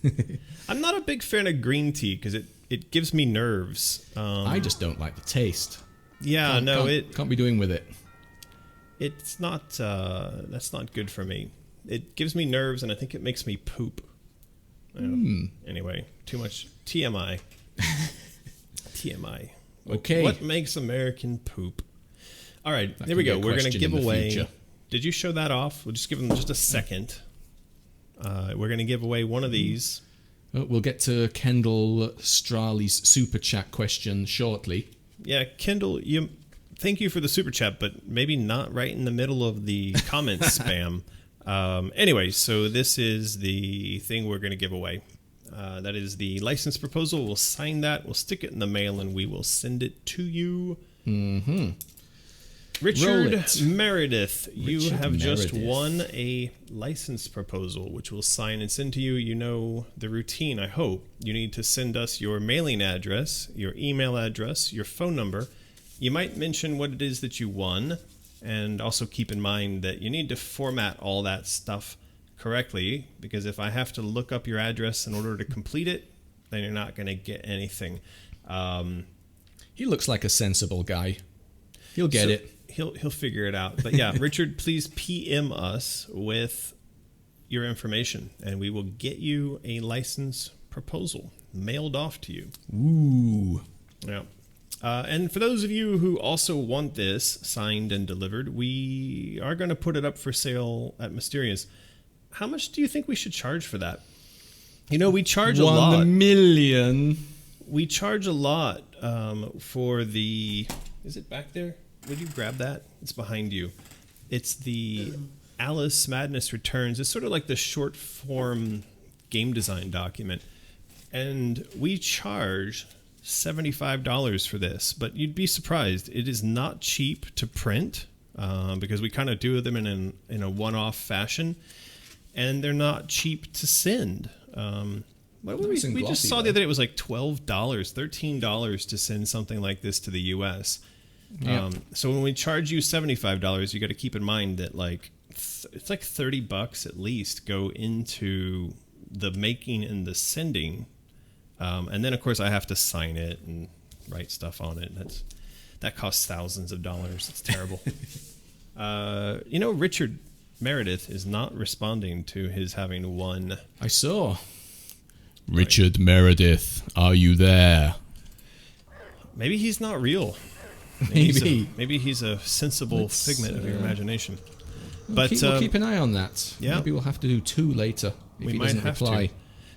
not a big fan of green tea because it gives me nerves. I just don't like the taste. Yeah, can't be doing with it. It's not, that's not good for me. It gives me nerves and I think it makes me poop. Anyway, too much TMI. TMI. Okay. What makes American poop? All right, there we go. We're going to give away. Did you show that off? We'll just give them just a second. We're going to give away one of these. We'll get to Kendall Straley's super chat question shortly. Yeah, Kendall, thank you for the super chat, but maybe not right in the middle of the comment spam. Anyway, so this is the thing we're going to give away. That is the license proposal. We'll sign that. We'll stick it in the mail, and we will send it to you. Richard Meredith, you have just won a license proposal, which we'll sign and send to you. You know the routine, I hope. You need to send us your mailing address, your email address, your phone number. You might mention what it is that you won, and also keep in mind that you need to format all that stuff correctly, because if I have to look up your address in order to complete it, then you're not going to get anything. He looks like a sensible guy. He'll get it. He'll figure it out. But yeah, Richard, please PM us with your information, and we will get you a license proposal mailed off to you. Ooh. Yeah. And for those of you who also want this signed and delivered, we are going to put it up for sale at Mysterious. How much do you think we should charge for that? You know, we charge a lot. 1 million. We charge a lot for the... Is it back there? Would you grab that? It's behind you. It's the Alice Madness Returns. It's sort of like the short form game design document. And we charge $75 for this, but you'd be surprised. It is not cheap to print because we kind of do them in a one-off fashion, and they're not cheap to send. We just saw the other day it was like $12, $13 to send something like this to the U.S. Yep. So when we charge you $75, you got to keep in mind that like it's like $30 at least go into the making and the sending. And then, of course, I have to sign it and write stuff on it. That costs thousands of dollars. It's terrible. Richard Meredith is not responding to his having won. I saw. Richard Meredith, are you there? Maybe he's not real. Maybe he's a sensible figment of your imagination. We'll keep an eye on that. Yeah. Maybe we'll have to do 2 later if We he might doesn't have reply. to.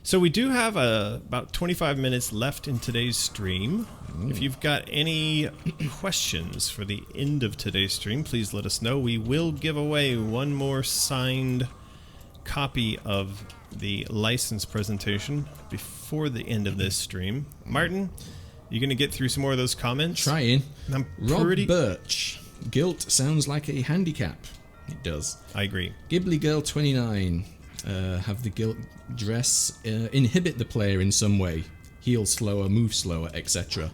So we do have about 25 minutes left in today's stream. If you've got any questions for the end of today's stream, please let us know. We will give away one more signed copy of the license presentation before the end of this stream. Martin, you going to get through some more of those comments? Trying. I'm Rob pretty... Birch. Gilt sounds like a handicap. It does. I agree. Ghibli Girl 29. Have the gilt dress inhibit the player in some way. Heal slower, move slower, etc.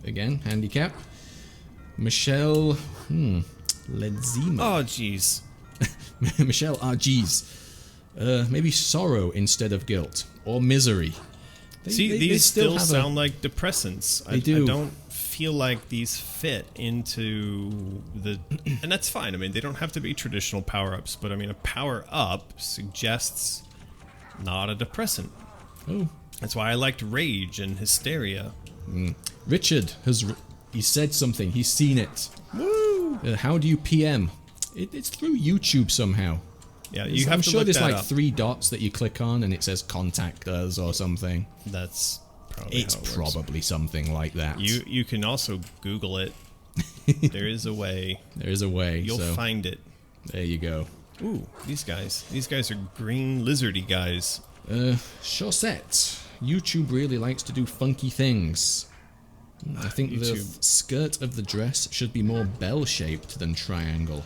Again, handicap. Michelle Ledzima. Oh, jeez. Michelle RG's. Maybe sorrow instead of guilt. Or misery. These still sound like depressants. They do. I don't feel like these fit into the... And that's fine. I mean, they don't have to be traditional power-ups, but I mean, a power-up suggests not a depressant. Oh. That's why I liked rage and hysteria. Richard he said something. He's seen it. Woo! How do you PM? It's through YouTube somehow. Yeah, you have I'm to sure look there's that like up. 3 dots that you click on and it says contact us or something. That's probably It's how it works. probably something like that. You can also Google it. There is a way. There is a way. You'll so find it. there you go. Ooh, these guys. These guys are green lizardy guys. Chaussette. YouTube really likes to do funky things. I think the YouTube. skirt of the dress should be more bell-shaped than triangle.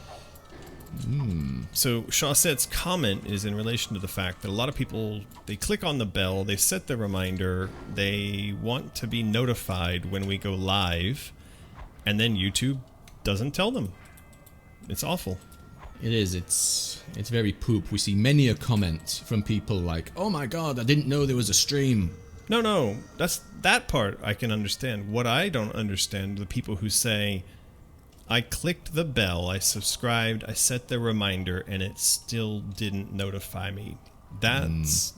So Chaussette's comment is in relation to the fact that a lot of people, they click on the bell, they set the reminder, they want to be notified when we go live, and then YouTube doesn't tell them. It's awful. It is. It's very poop. We see many a comment from people like, "Oh my god, I didn't know there was a stream." No, that part I can understand. What I don't understand, the people who say, I clicked the bell, I subscribed, I set the reminder, and it still didn't notify me. That's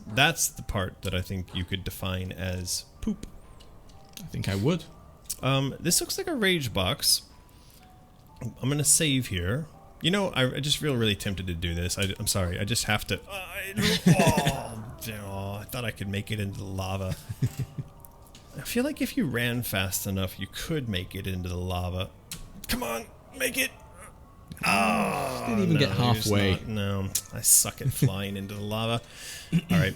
the part that I think you could define as poop. I think I would. This looks like a rage box. I'm gonna save here. You know, I just feel really tempted to do this. I'm sorry, I just have to. I thought I could make it into the lava. I feel like if you ran fast enough, you could make it into the lava. Come on, make it! Oh, Didn't even get halfway. No, I suck at flying into the lava. Alright,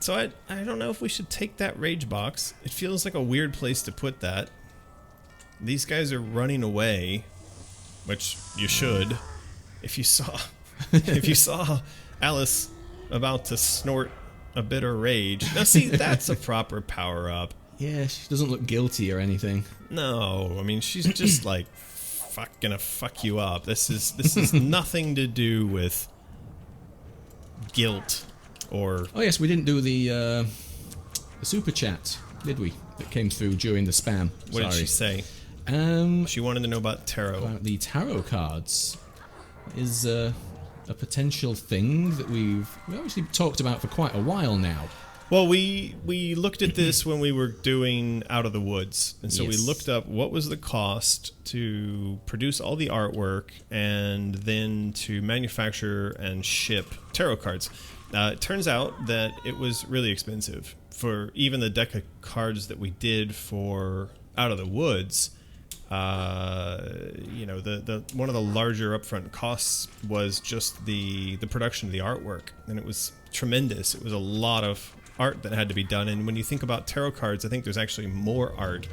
so I don't know if we should take that rage box. It feels like a weird place to put that. These guys are running away, which you should. If you saw Alice about to snort a bitter rage. Now see, that's a proper power-up. Yeah, she doesn't look guilty or anything. No, I mean, she's just like gonna fuck you up. This is nothing to do with guilt or... Oh yes, we didn't do the super chat, did we? That came through during the spam. What did she say? She wanted to know about tarot. About the tarot cards is a potential thing that we've obviously talked about for quite a while now. Well, we looked at this when we were doing Out of the Woods, and so we looked up what was the cost to produce all the artwork and then to manufacture and ship tarot cards. It turns out that it was really expensive. For even the deck of cards that we did for Out of the Woods, you know, the one of the larger upfront costs was just the production of the artwork, and it was tremendous. It was a lot of art that had to be done, and when you think about tarot cards, I think there's actually more art.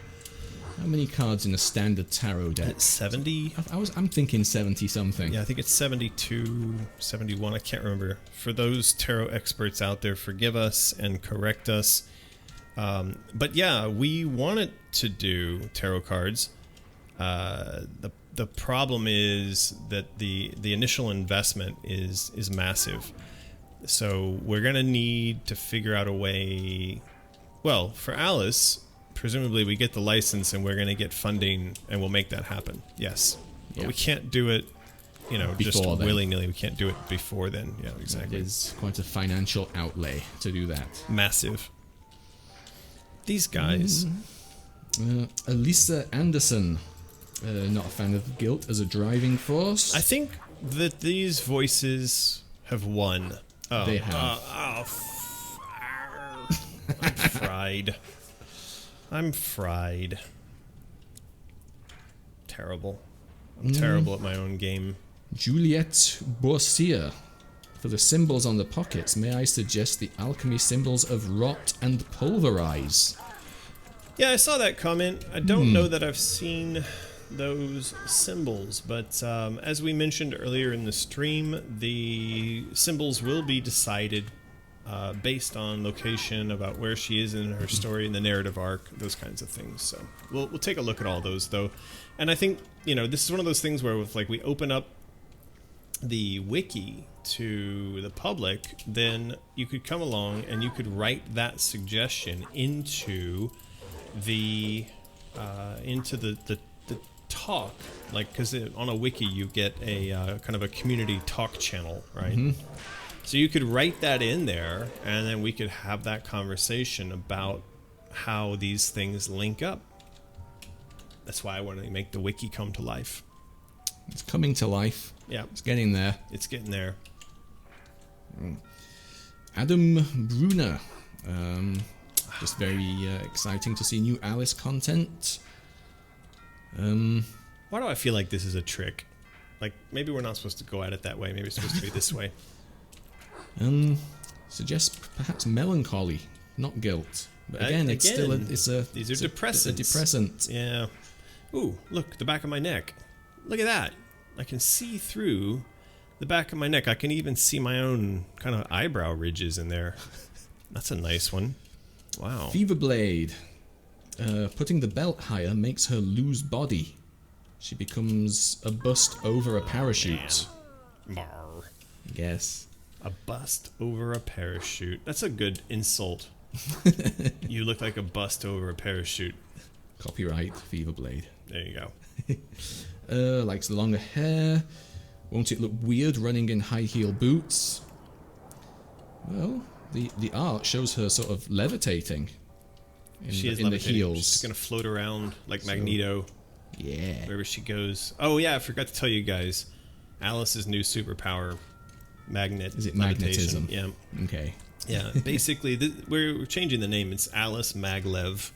How many cards in a standard tarot deck? 70? I'm thinking 70 something. Yeah, I think it's 72, 71, I can't remember. For those tarot experts out there, forgive us and correct us. But yeah, we wanted to do tarot cards. The problem is that the initial investment is massive. So we're going to need to figure out a way... Well, for Alice, presumably we get the license and we're going to get funding and we'll make that happen. Yes. But we can't do it, you know, just willy-nilly. We can't do it before then. Yeah, exactly. It is quite a financial outlay to do that. Massive. These guys... Elisa Anderson. Not a fan of guilt as a driving force. I think that these voices have won. Oh, They have. I'm fried. I'm fried. Terrible. I'm terrible at my own game. Juliette Boursier. For the symbols on the pockets, may I suggest the alchemy symbols of rot and pulverize? Yeah, I saw that comment. I don't know that I've seen those symbols, but as we mentioned earlier in the stream, the symbols will be decided based on location, about where she is in her story, in the narrative arc, those kinds of things. So we'll take a look at all those, though. And I think, you know, this is one of those things where if, like, we open up the wiki to the public, then you could come along and you could write that suggestion into the talk, like, because on a wiki you get a kind of a community talk channel, right? So you could write that in there, and then we could have that conversation about how these things link up. That's why I want to make the wiki come to life. It's coming to life. Yeah, It's getting there. it's getting there. Adam Brunner. Just very exciting to see new Alice content. Why do I feel like this is a trick? Like, maybe we're not supposed to go at it that way. Maybe it's supposed to be this way. Suggest perhaps melancholy, not guilt. But again, it's still these are depressants. A depressant. Yeah. Ooh, look, the back of my neck. Look at that. I can see through the back of my neck. I can even see my own kind of eyebrow ridges in there. That's a nice one. Wow. Fever Blade. Putting the belt higher makes her lose body. She becomes a bust over a parachute. Bar. I guess. A bust over a parachute. That's a good insult. You look like a bust over a parachute. Copyright Fever Blade. There you go. Likes the longer hair. Won't it look weird running in high heel boots? Well, the art shows her sort of levitating in the heels. She's gonna float around like Magneto. Yeah. Wherever she goes. Oh yeah, I forgot to tell you guys. Alice's new superpower, magnet. Is it levitation. magnetism? Yeah. Okay. Yeah. Basically, we're changing the name. It's Alice Maglev.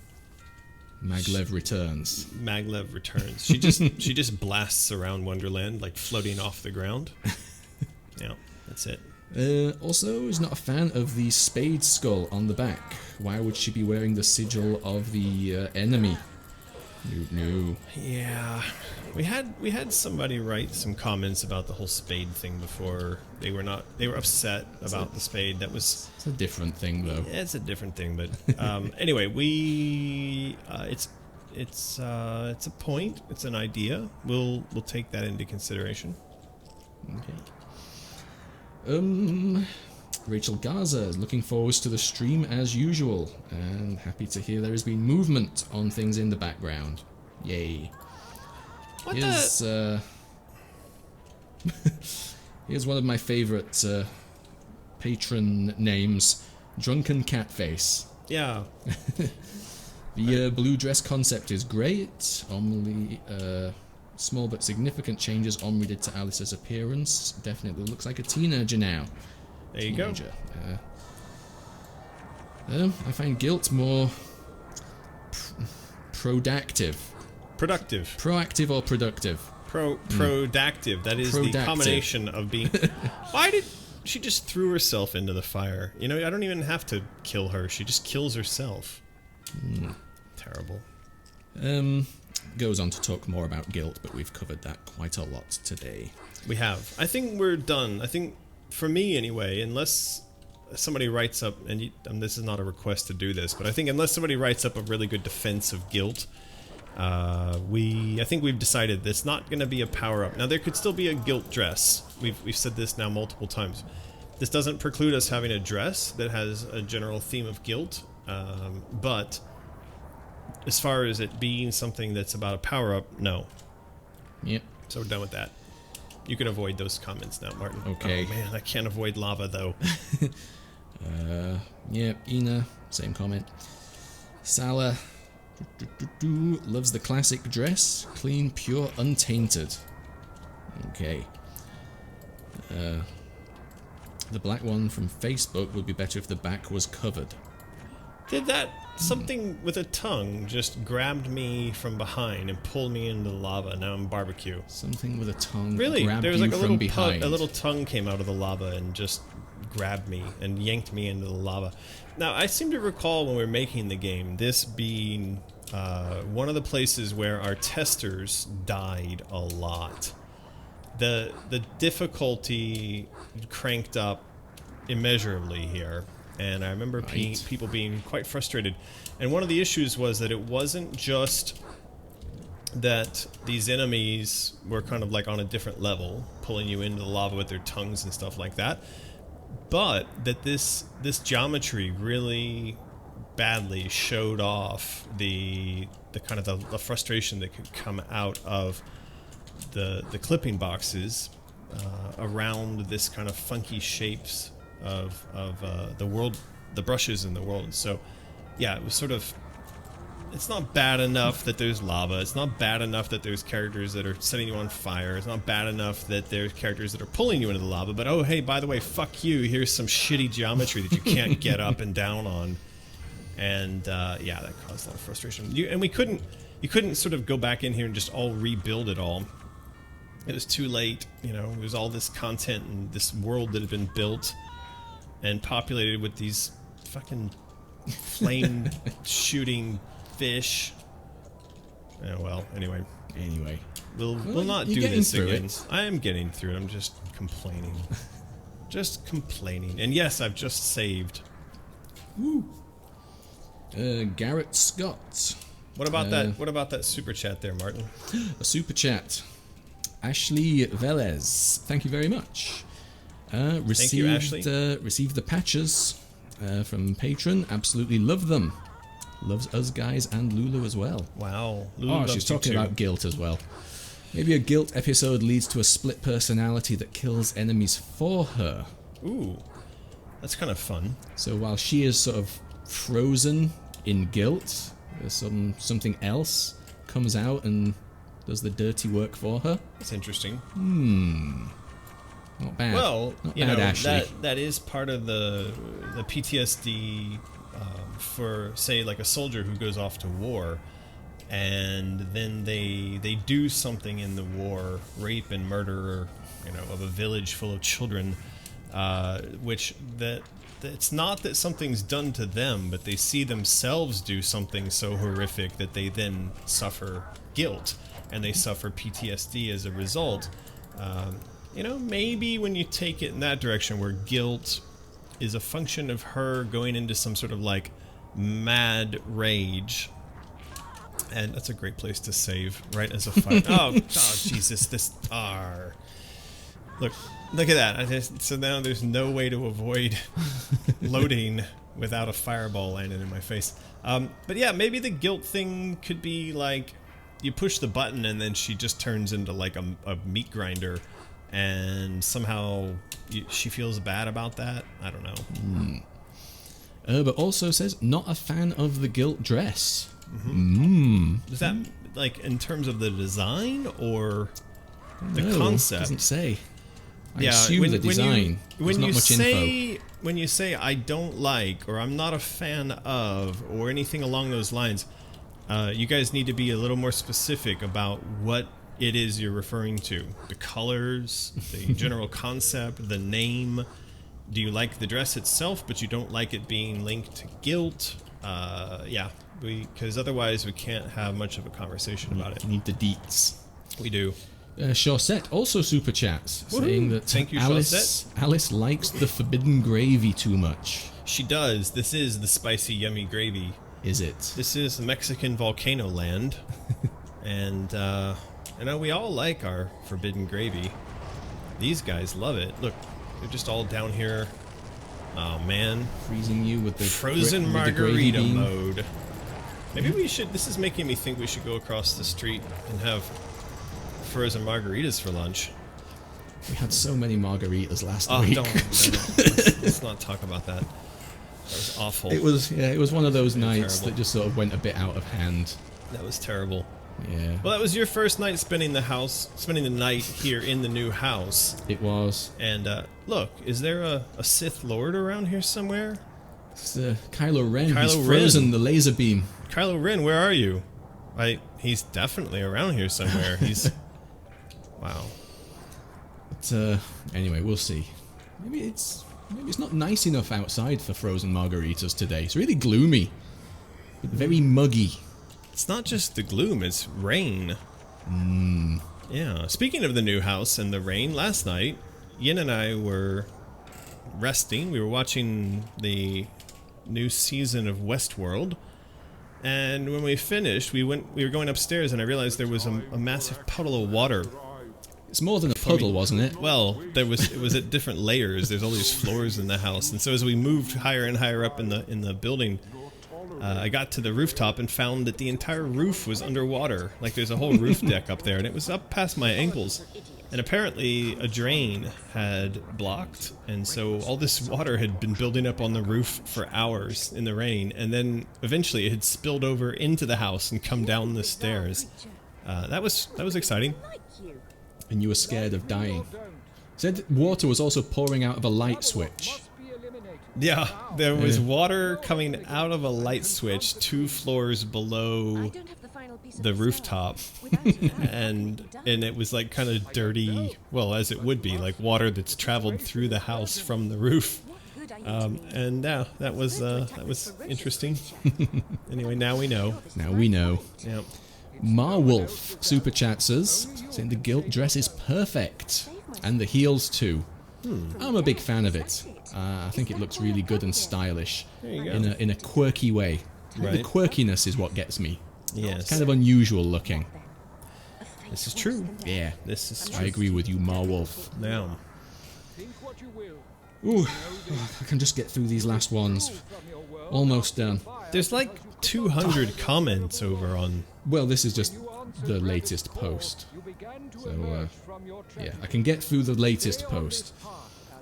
Maglev returns. Maglev returns. She just blasts around Wonderland, like floating off the ground. Yeah, that's it. Also, is not a fan of the spade skull on the back. Why would she be wearing the sigil of the enemy? No. Yeah, we had somebody write some comments about the whole spade thing before. They were upset about the spade. It's a different thing, though. Yeah, it's a different thing, but anyway, it's a point. It's an idea. We'll take that into consideration. Okay. Rachel Garza is looking forward to the stream as usual, and happy to hear there has been movement on things in the background. Yay. Here's one of my favourite patron names, Drunken Catface. Yeah. The blue dress concept is great. Only small but significant changes Omri did to Alice's appearance. Definitely looks like a teenager now. There you go. I find guilt more productive. Productive. Proactive or productive? Productive. That is the combination of being... Why did... She just threw herself into the fire. You know, I don't even have to kill her. She just kills herself. Terrible. Goes on to talk more about guilt, but we've covered that quite a lot today. We have. I think we're done. I think, for me anyway, unless somebody writes up, and this is not a request to do this, but I think unless somebody writes up a really good defense of guilt, I think we've decided it's not going to be a power-up. Now, there could still be a guilt dress. We've said this now multiple times. This doesn't preclude us having a dress that has a general theme of guilt, but as far as it being something that's about a power-up, no. Yep. So we're done with that. You can avoid those comments now, Martin. Okay. Oh man, I can't avoid lava though. Yeah, Ina, same comment. Salah, Loves the classic dress. Clean, pure, untainted. Okay. The black one from Facebook would be better if the back was covered. Did that something with a tongue just grabbed me from behind and pulled me into the lava? Now I'm barbecue. Something with a tongue Really? grabbed There was you like a from little behind. a little tongue came out of the lava and just grabbed me and yanked me into the lava. Now I seem to recall when we were making the game, this being one of the places where our testers died a lot. The difficulty cranked up immeasurably here, and I remember people being quite frustrated. And one of the issues was that it wasn't just that these enemies were kind of like on a different level, pulling you into the lava with their tongues and stuff like that, but that this geometry really badly showed off the kind of the frustration that could come out of the clipping boxes around this kind of funky shapes of the world, the brushes in the world. So yeah, it was sort of, it's not bad enough that there's lava, it's not bad enough that there's characters that are setting you on fire, it's not bad enough that there's characters that are pulling you into the lava, but oh hey, by the way, fuck you, here's some shitty geometry that you can't get up and down on. And yeah, that caused a lot of frustration. You couldn't sort of go back in here and just all rebuild it all. It was too late, you know. There was all this content and this world that had been built and populated with these fucking flame shooting fish. Oh well, anyway. We'll not do this again. I am getting through it. I'm just complaining. Just complaining. And yes, I've just saved. Woo. Garrett Scott. What about that? What about that super chat there, Martin? A super chat. Ashley Velez, thank you very much. Received, Thank you, Ashley. Received the patches from Patron. Absolutely love them. Loves us guys and Lulu as well. Wow. Lulu Oh, loves she's you talking too. about guilt as well. Maybe a guilt episode leads to a split personality that kills enemies for her. Ooh, that's kind of fun. So while she is sort of frozen in guilt, something else comes out and does the dirty work for her. That's interesting. Not bad. Well, Not you bad, know, Ashley. that is part of the PTSD for, say, like a soldier who goes off to war, and then they do something in the war, rape and murder, you know, of a village full of children, which it's not that something's done to them, but they see themselves do something so horrific that they then suffer guilt and they suffer PTSD as a result. You know, maybe when you take it in that direction where guilt is a function of her going into some sort of like mad rage, and that's a great place to save, right? As a fire. oh Jesus, this Look at that. So now there's no way to avoid loading without a fireball landing in my face. But yeah, maybe the guilt thing could be like you push the button and then she just turns into like a meat grinder, and somehow she feels bad about that. I don't know. But also says, not a fan of the guilt dress. Is that like in terms of the design or the No, concept? Doesn't say. I Yeah, assume the design. There's not much info. When you say I don't like or I'm not a fan of or anything along those lines, you guys need to be a little more specific about what it is you're referring to. The colors, the general concept, the name. Do you like the dress itself, but you don't like it being linked to guilt? Yeah, because otherwise we can't have much of a conversation about it. You need the deets. We do. Chaussette also super chats saying that Thank you, Alice likes the forbidden gravy too much. She does. This is the spicy, yummy gravy. Is it? This is Mexican volcano land. And, you know, we all like our forbidden gravy. These guys love it. Look, they're just all down here. Oh, man. Freezing you with the Frozen with the gravy margarita bean. mode. Maybe we should... This is making me think we should go across the street and have frozen margaritas for lunch. We had so many margaritas last Oh, week. don't. Let's not talk about that. was awful. It was one of those nights terrible. that just sort of went a bit out of hand. That was terrible. Yeah. Well, that was your first night spending the night here in the new house. It was. And look, is there a Sith Lord around here somewhere? It's Kylo Ren. Kylo He's frozen Ren. the laser beam. Kylo Ren, where are you? He's definitely around here somewhere. He's wow. But anyway, we'll see. Maybe it's not nice enough outside for frozen margaritas today. It's really gloomy, very muggy. It's not just the gloom; it's rain. Yeah. Speaking of the new house and the rain, last night, Yin and I were resting. We were watching the new season of Westworld, and when we finished, we were going upstairs, and I realized there was a massive puddle of water. It's more than a puddle, wasn't it? Well, it was at different layers. There's all these floors in the house, and so as we moved higher and higher up in the building, I got to the rooftop and found that the entire roof was underwater. Like there's a whole roof deck up there, and it was up past my ankles. And apparently a drain had blocked, and so all this water had been building up on the roof for hours in the rain, and then eventually it had spilled over into the house and come down the stairs. That was exciting. And you were scared of dying. Said water was also pouring out of a light switch. Yeah, there was water coming out of a light switch 2 floors below the rooftop, and it was like kind of dirty, well, as it would be, like water that's traveled through the house from the roof. And yeah, that was interesting. Anyway, now we know. Now we know. Yep. Marwolf super chats us, saying the gilt dress is perfect, and the heels too. I'm a big fan of it. I think it looks really good and stylish There you go. in a quirky way. Right. The quirkiness is what gets me. Yes. It's kind of unusual looking. This is true. Yeah, This is I true. agree with you, Marwolf. Now, Ooh, I can just get through these last ones. Almost done. there's like 200 comments over on. Well, this is just the latest post. So, yeah, I can get through the latest post.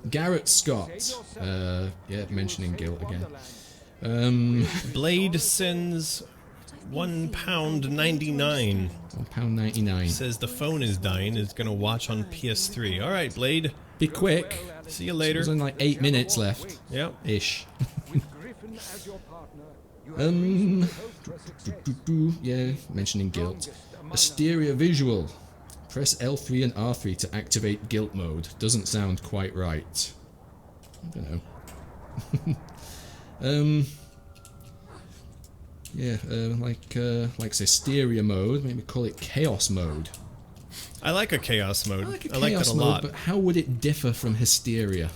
Garrett Scott, yeah, mentioning guilt again. Blade sends £1.99. £1.99. Says the phone is dying. Is going to watch on PS3. All right, Blade. Be quick. See you later. There's only like 8 minutes left. Yep. Ish. Yeah, mentioning guilt. Asteria visual. Press L3 and R3 to activate guilt mode. Doesn't sound quite right. I don't know. Yeah, like Asteria mode. Maybe call it chaos mode. I like a chaos mode. I like I like that a lot. but how would it differ from Hysteria?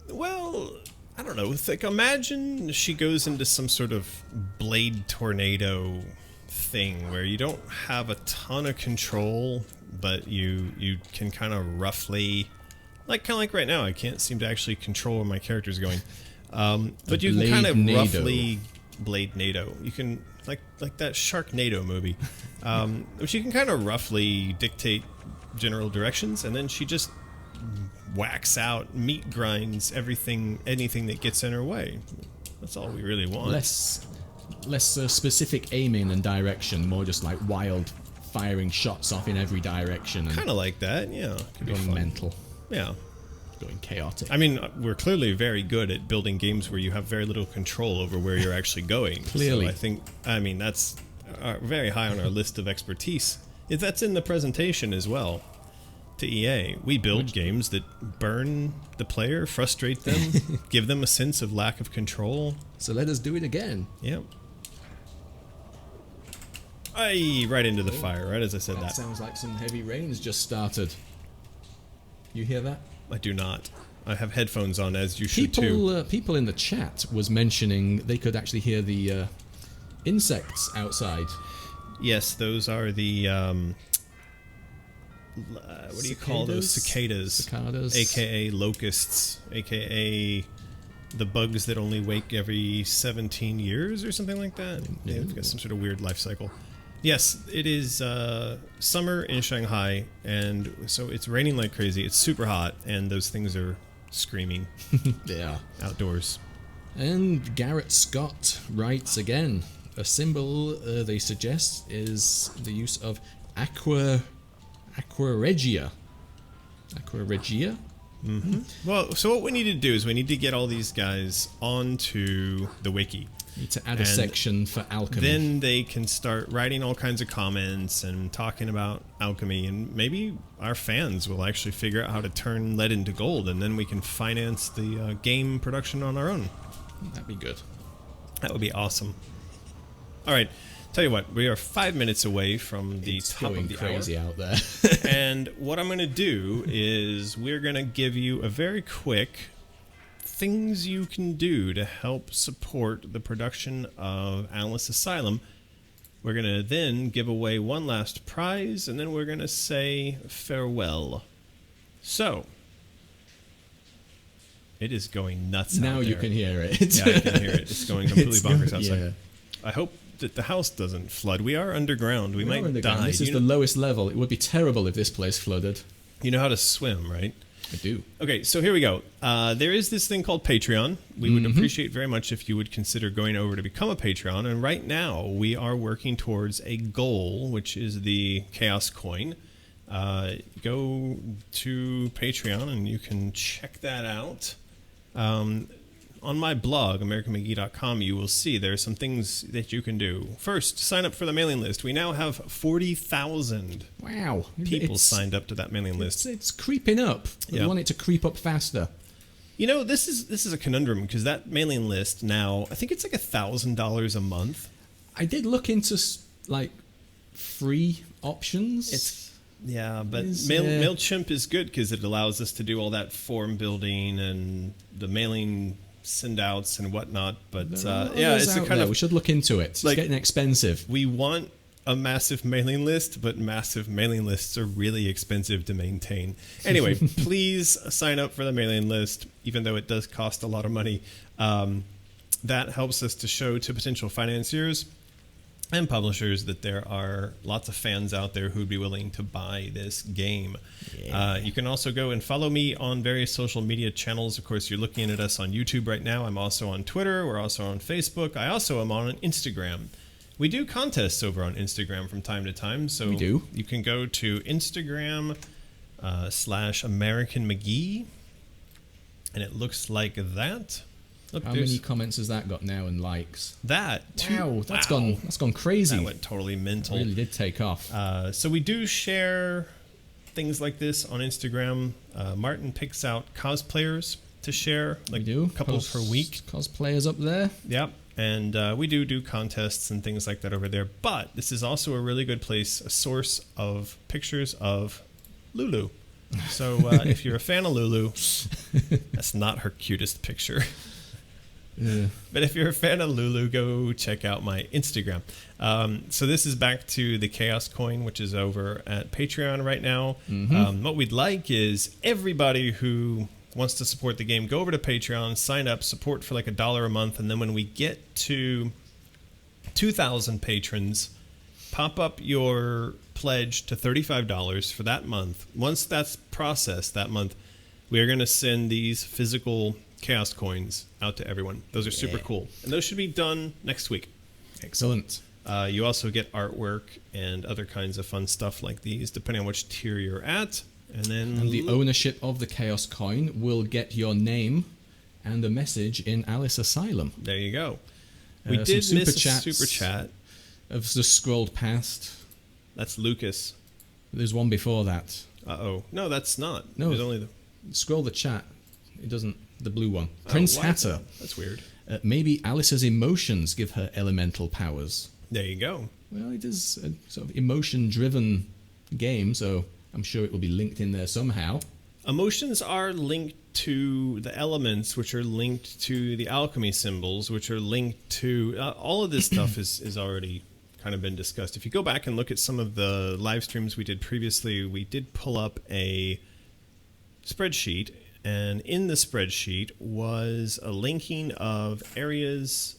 Well, I don't know. Like, imagine she goes into some sort of blade tornado thing where you don't have a ton of control, but you can kind of roughly, like right now, I can't seem to actually control where my character's going. But you can kind of roughly blade NATO. You can like that Sharknado movie, which you can kind of roughly dictate general directions, and then she just whacks out, meat grinds anything that gets in her way. That's all we really want. Less specific aiming and direction, more just like wild firing shots off in every direction and Kind of like that, yeah. Could be going fun. mental, Yeah. going chaotic. I mean, we're clearly very good at building games where you have very little control over where you're actually going. Clearly. So I mean, that's very high on our list of expertise. That's in the presentation as well to EA. We build games that burn the player, frustrate them, give them a sense of lack of control. So let us do it again. Yep. Right into the fire, right as I said that. Sounds like some heavy rains just started. You hear that? I do not. I have headphones on, as you should too. People in the chat was mentioning they could actually hear the insects outside. Yes, those are the what do you call those? Cicadas, aka locusts, aka the bugs that only wake every 17 years or something like that. They've got some sort of weird life cycle. Yes, it is summer in Shanghai, and so it's raining like crazy. It's super hot, and those things are screaming Yeah. outdoors. And Garrett Scott writes again. A symbol they suggest is the use of aqua regia. Aqua regia? Mm-hmm. Well, so what we need to do is we need to get all these guys onto the wiki. Need to add a section for alchemy. Then they can start writing all kinds of comments and talking about alchemy, and maybe our fans will actually figure out how to turn lead into gold, and then we can finance the game production on our own. That'd be good. That would be awesome. All right, tell you what, we are 5 minutes away from the top of the crazy hour. out there. And what I'm going to do is we're going to give you a very quick things you can do to help support the production of Alice Asylum. We're going to then give away one last prize, and then we're going to say farewell. So, it is going nuts now out there. You can hear it. Yeah, I can hear it. It's going completely bonkers outside. Yeah. I hope that the house doesn't flood. We are underground. We might die. This is the lowest level. It would be terrible if this place flooded. You know how to swim, right? I do. Okay, so here we go. There is this thing called Patreon. We would appreciate very much if you would consider going over to become a Patreon. And right now, we are working towards a goal, which is the Chaos Coin. Go to Patreon, and you can check that out. On my blog, AmericanMcGee.com, you will see there are some things that you can do. First, sign up for the mailing list. We now have 40,000 people signed up to that mailing list. It's creeping up. We want it to creep up faster. You know, this is a conundrum because that mailing list now, I think it's like $1,000 a month. I did look into like free options. But MailChimp is good because it allows us to do all that form building and the mailing send outs and whatnot. But it's a kind of, we should look into it. It's getting expensive. We want a massive mailing list, but massive mailing lists are really expensive to maintain. Anyway, please sign up for the mailing list, even though it does cost a lot of money. That helps us to show to potential financiers and publishers that there are lots of fans out there who'd be willing to buy this game. You can also go and follow me on various social media channels. Of course, you're looking at us on YouTube right now. I'm also on Twitter. We're also on Facebook. I also am on Instagram. We do contests over on Instagram from time to time. So we do. You can go to Instagram /American McGee, and it looks like that. Look, how many comments has that got now and likes? That's gone crazy. That went totally mental. It really did take off. So we do share things like this on Instagram. Martin picks out cosplayers to share, like a couple per week. Cosplayers up there. Yep. And we do contests and things like that over there. But this is also a really good place, a source of pictures of Lulu. So if you're a fan of Lulu, that's not her cutest picture. Yeah. But if you're a fan of Lulu, go check out my Instagram. So this is back to the Chaos Coin, which is over at Patreon right now. What we'd like is everybody who wants to support the game, go over to Patreon, sign up, support for like $1 a month, and then when we get to 2,000 patrons, pop up your pledge to $35 for that month. Once that's processed that month, we are going to send these physical Chaos Coins out to everyone. Those are super cool. And those should be done next week. Excellent. You also get artwork and other kinds of fun stuff like these, depending on which tier you're at. And the ownership of the Chaos Coin will get your name and a message in Alice Asylum. There you go. We did miss a super chat. I've just scrolled past. That's Lucas. There's one before that. Uh-oh. No, that's not. No. There's only the... Scroll the chat. It doesn't... The blue one. Prince Hatter. That's weird. Maybe Alice's emotions give her elemental powers. There you go. Well, it is a sort of emotion-driven game, so I'm sure it will be linked in there somehow. Emotions are linked to the elements, which are linked to the alchemy symbols, which are linked to... all of this stuff is already kind of been discussed. If you go back and look at some of the live streams we did previously, we did pull up a spreadsheet, and in the spreadsheet was a linking of areas,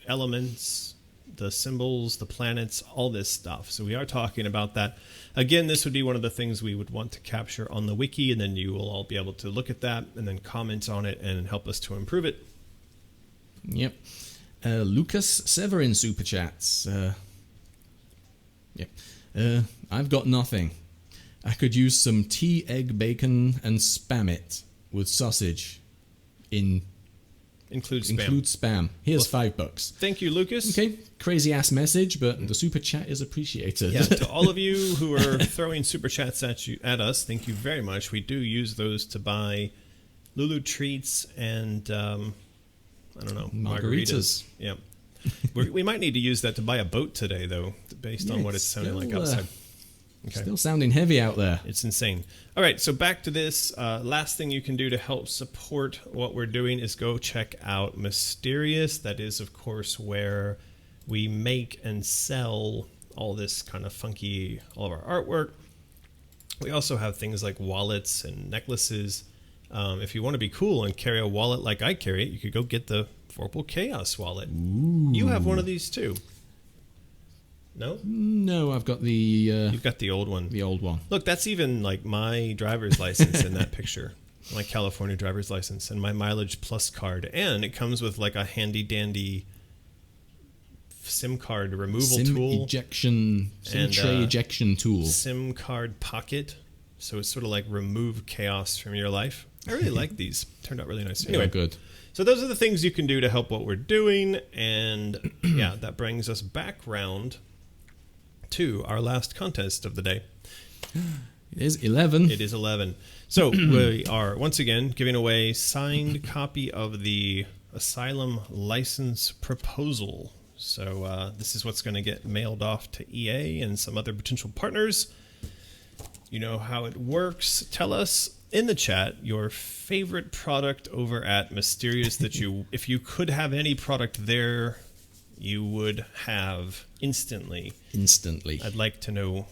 elements, the symbols, the planets, all this stuff. So we are talking about that. Again, this would be one of the things we would want to capture on the wiki, and then you will all be able to look at that and then comment on it and help us to improve it. Yep. Lucas Severin super chats. I've got nothing. I could use some tea, egg, bacon, and spam it with sausage. Include spam. Here's $5. Thank you, Lucas. Okay, crazy ass message, but the super chat is appreciated. Yeah, to all of you who are throwing super chats at us, thank you very much. We do use those to buy Lulu treats and I don't know, margaritas. Yeah, we might need to use that to buy a boat today, though, based on what it's sounding like outside. Okay. Still sounding heavy out there. It's insane. All right, so back to this. Last thing you can do to help support what we're doing is go check out Mysterious. That is, of course, where we make and sell all this kind of funky, all of our artwork. We also have things like wallets and necklaces. If you want to be cool and carry a wallet like I carry it, you could go get the Vorpal Chaos wallet. Ooh. You have one of these too. No? No, I've got the... You've got the old one. The old one. Look, that's even like my driver's license in that picture. My California driver's license and my Mileage Plus card. And it comes with like a handy-dandy SIM card removal tool. SIM tray ejection tool. SIM card pocket. So it's sort of like remove chaos from your life. I really like these. Turned out really nice. Anyway, good. So those are the things you can do to help what we're doing. And yeah, that brings us back round to our last contest of the day. It is 11. It is 11. So we are once again giving away signed copy of the Asylum license proposal. So this is what's going to get mailed off to EA and some other potential partners. You know how it works. Tell us in the chat your favorite product over at Mysterious that you, if you could have any product there, you would have instantly. I'd like to know.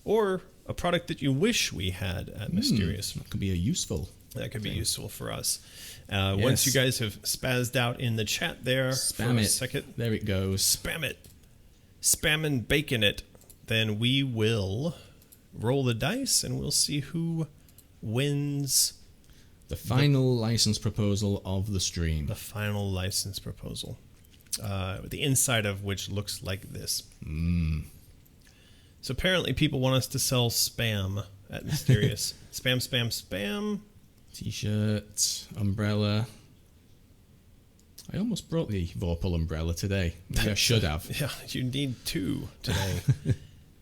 Or a product that you wish we had at Mysterious. That could be useful. That could be useful for us. Yes. Once you guys have spazzed out in the chat there for a second. There it goes. Spam it. Spam and bacon it. Then we will roll the dice and we'll see who wins the final license proposal of the stream. The final license proposal. The inside of which looks like this. So apparently people want us to sell spam at Mysterious. Spam. T-shirt, umbrella. I almost brought the Vorpal umbrella today. Maybe I should have. Yeah, you need two today.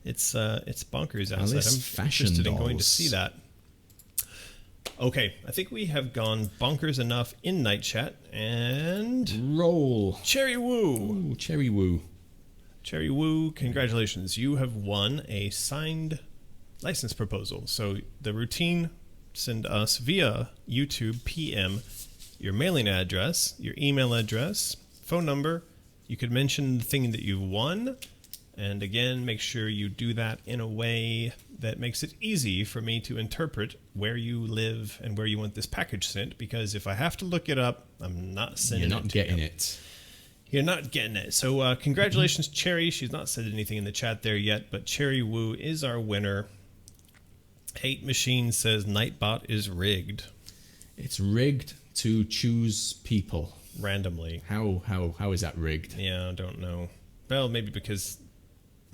It's bonkers outside. I'm interested in going to see that. Okay, I think we have gone bonkers enough in Night Chat, and... Roll. Cherry Woo! Ooh, Cherry Woo. Cherry Woo, congratulations. You have won a signed license proposal. So the routine, send us via YouTube PM your mailing address, your email address, phone number. You could mention the thing that you've won. And again, make sure you do that in a way that makes it easy for me to interpret where you live and where you want this package sent. Because if I have to look it up, I'm not sending it. You're not getting it. You're not getting it. So congratulations, Cherry. She's not said anything in the chat there yet, but Cherry Woo is our winner. Hate Machine says Nightbot is rigged. It's rigged to choose people randomly. How is that rigged? Yeah, I don't know. Well, maybe because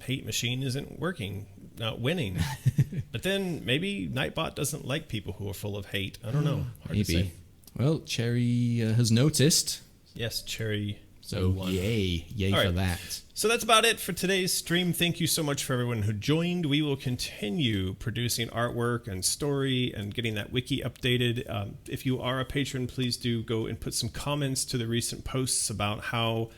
Hate Machine isn't working, not winning. But then maybe Nightbot doesn't like people who are full of hate. I don't know. Hard maybe. To say. Well, Cherry has noticed. Yes, Cherry. So yay for that. So that's about it for today's stream. Thank you so much for everyone who joined. We will continue producing artwork and story and getting that wiki updated. If you are a patron, please do go and put some comments to the recent posts about how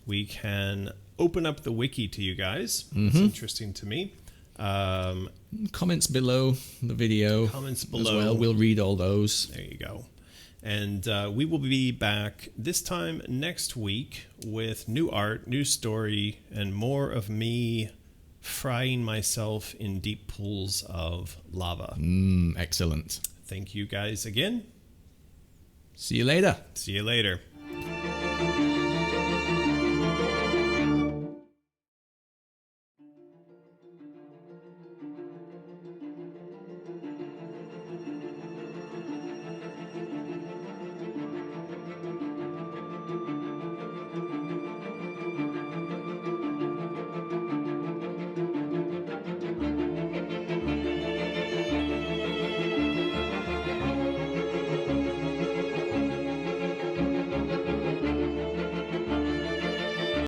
we can open up the wiki to you guys. It's interesting to me. Comments below the video. Comments below. As well. We'll read all those. There you go. And we will be back this time next week with new art, new story, and more of me frying myself in deep pools of lava. Excellent. Thank you guys again. See you later. See you later.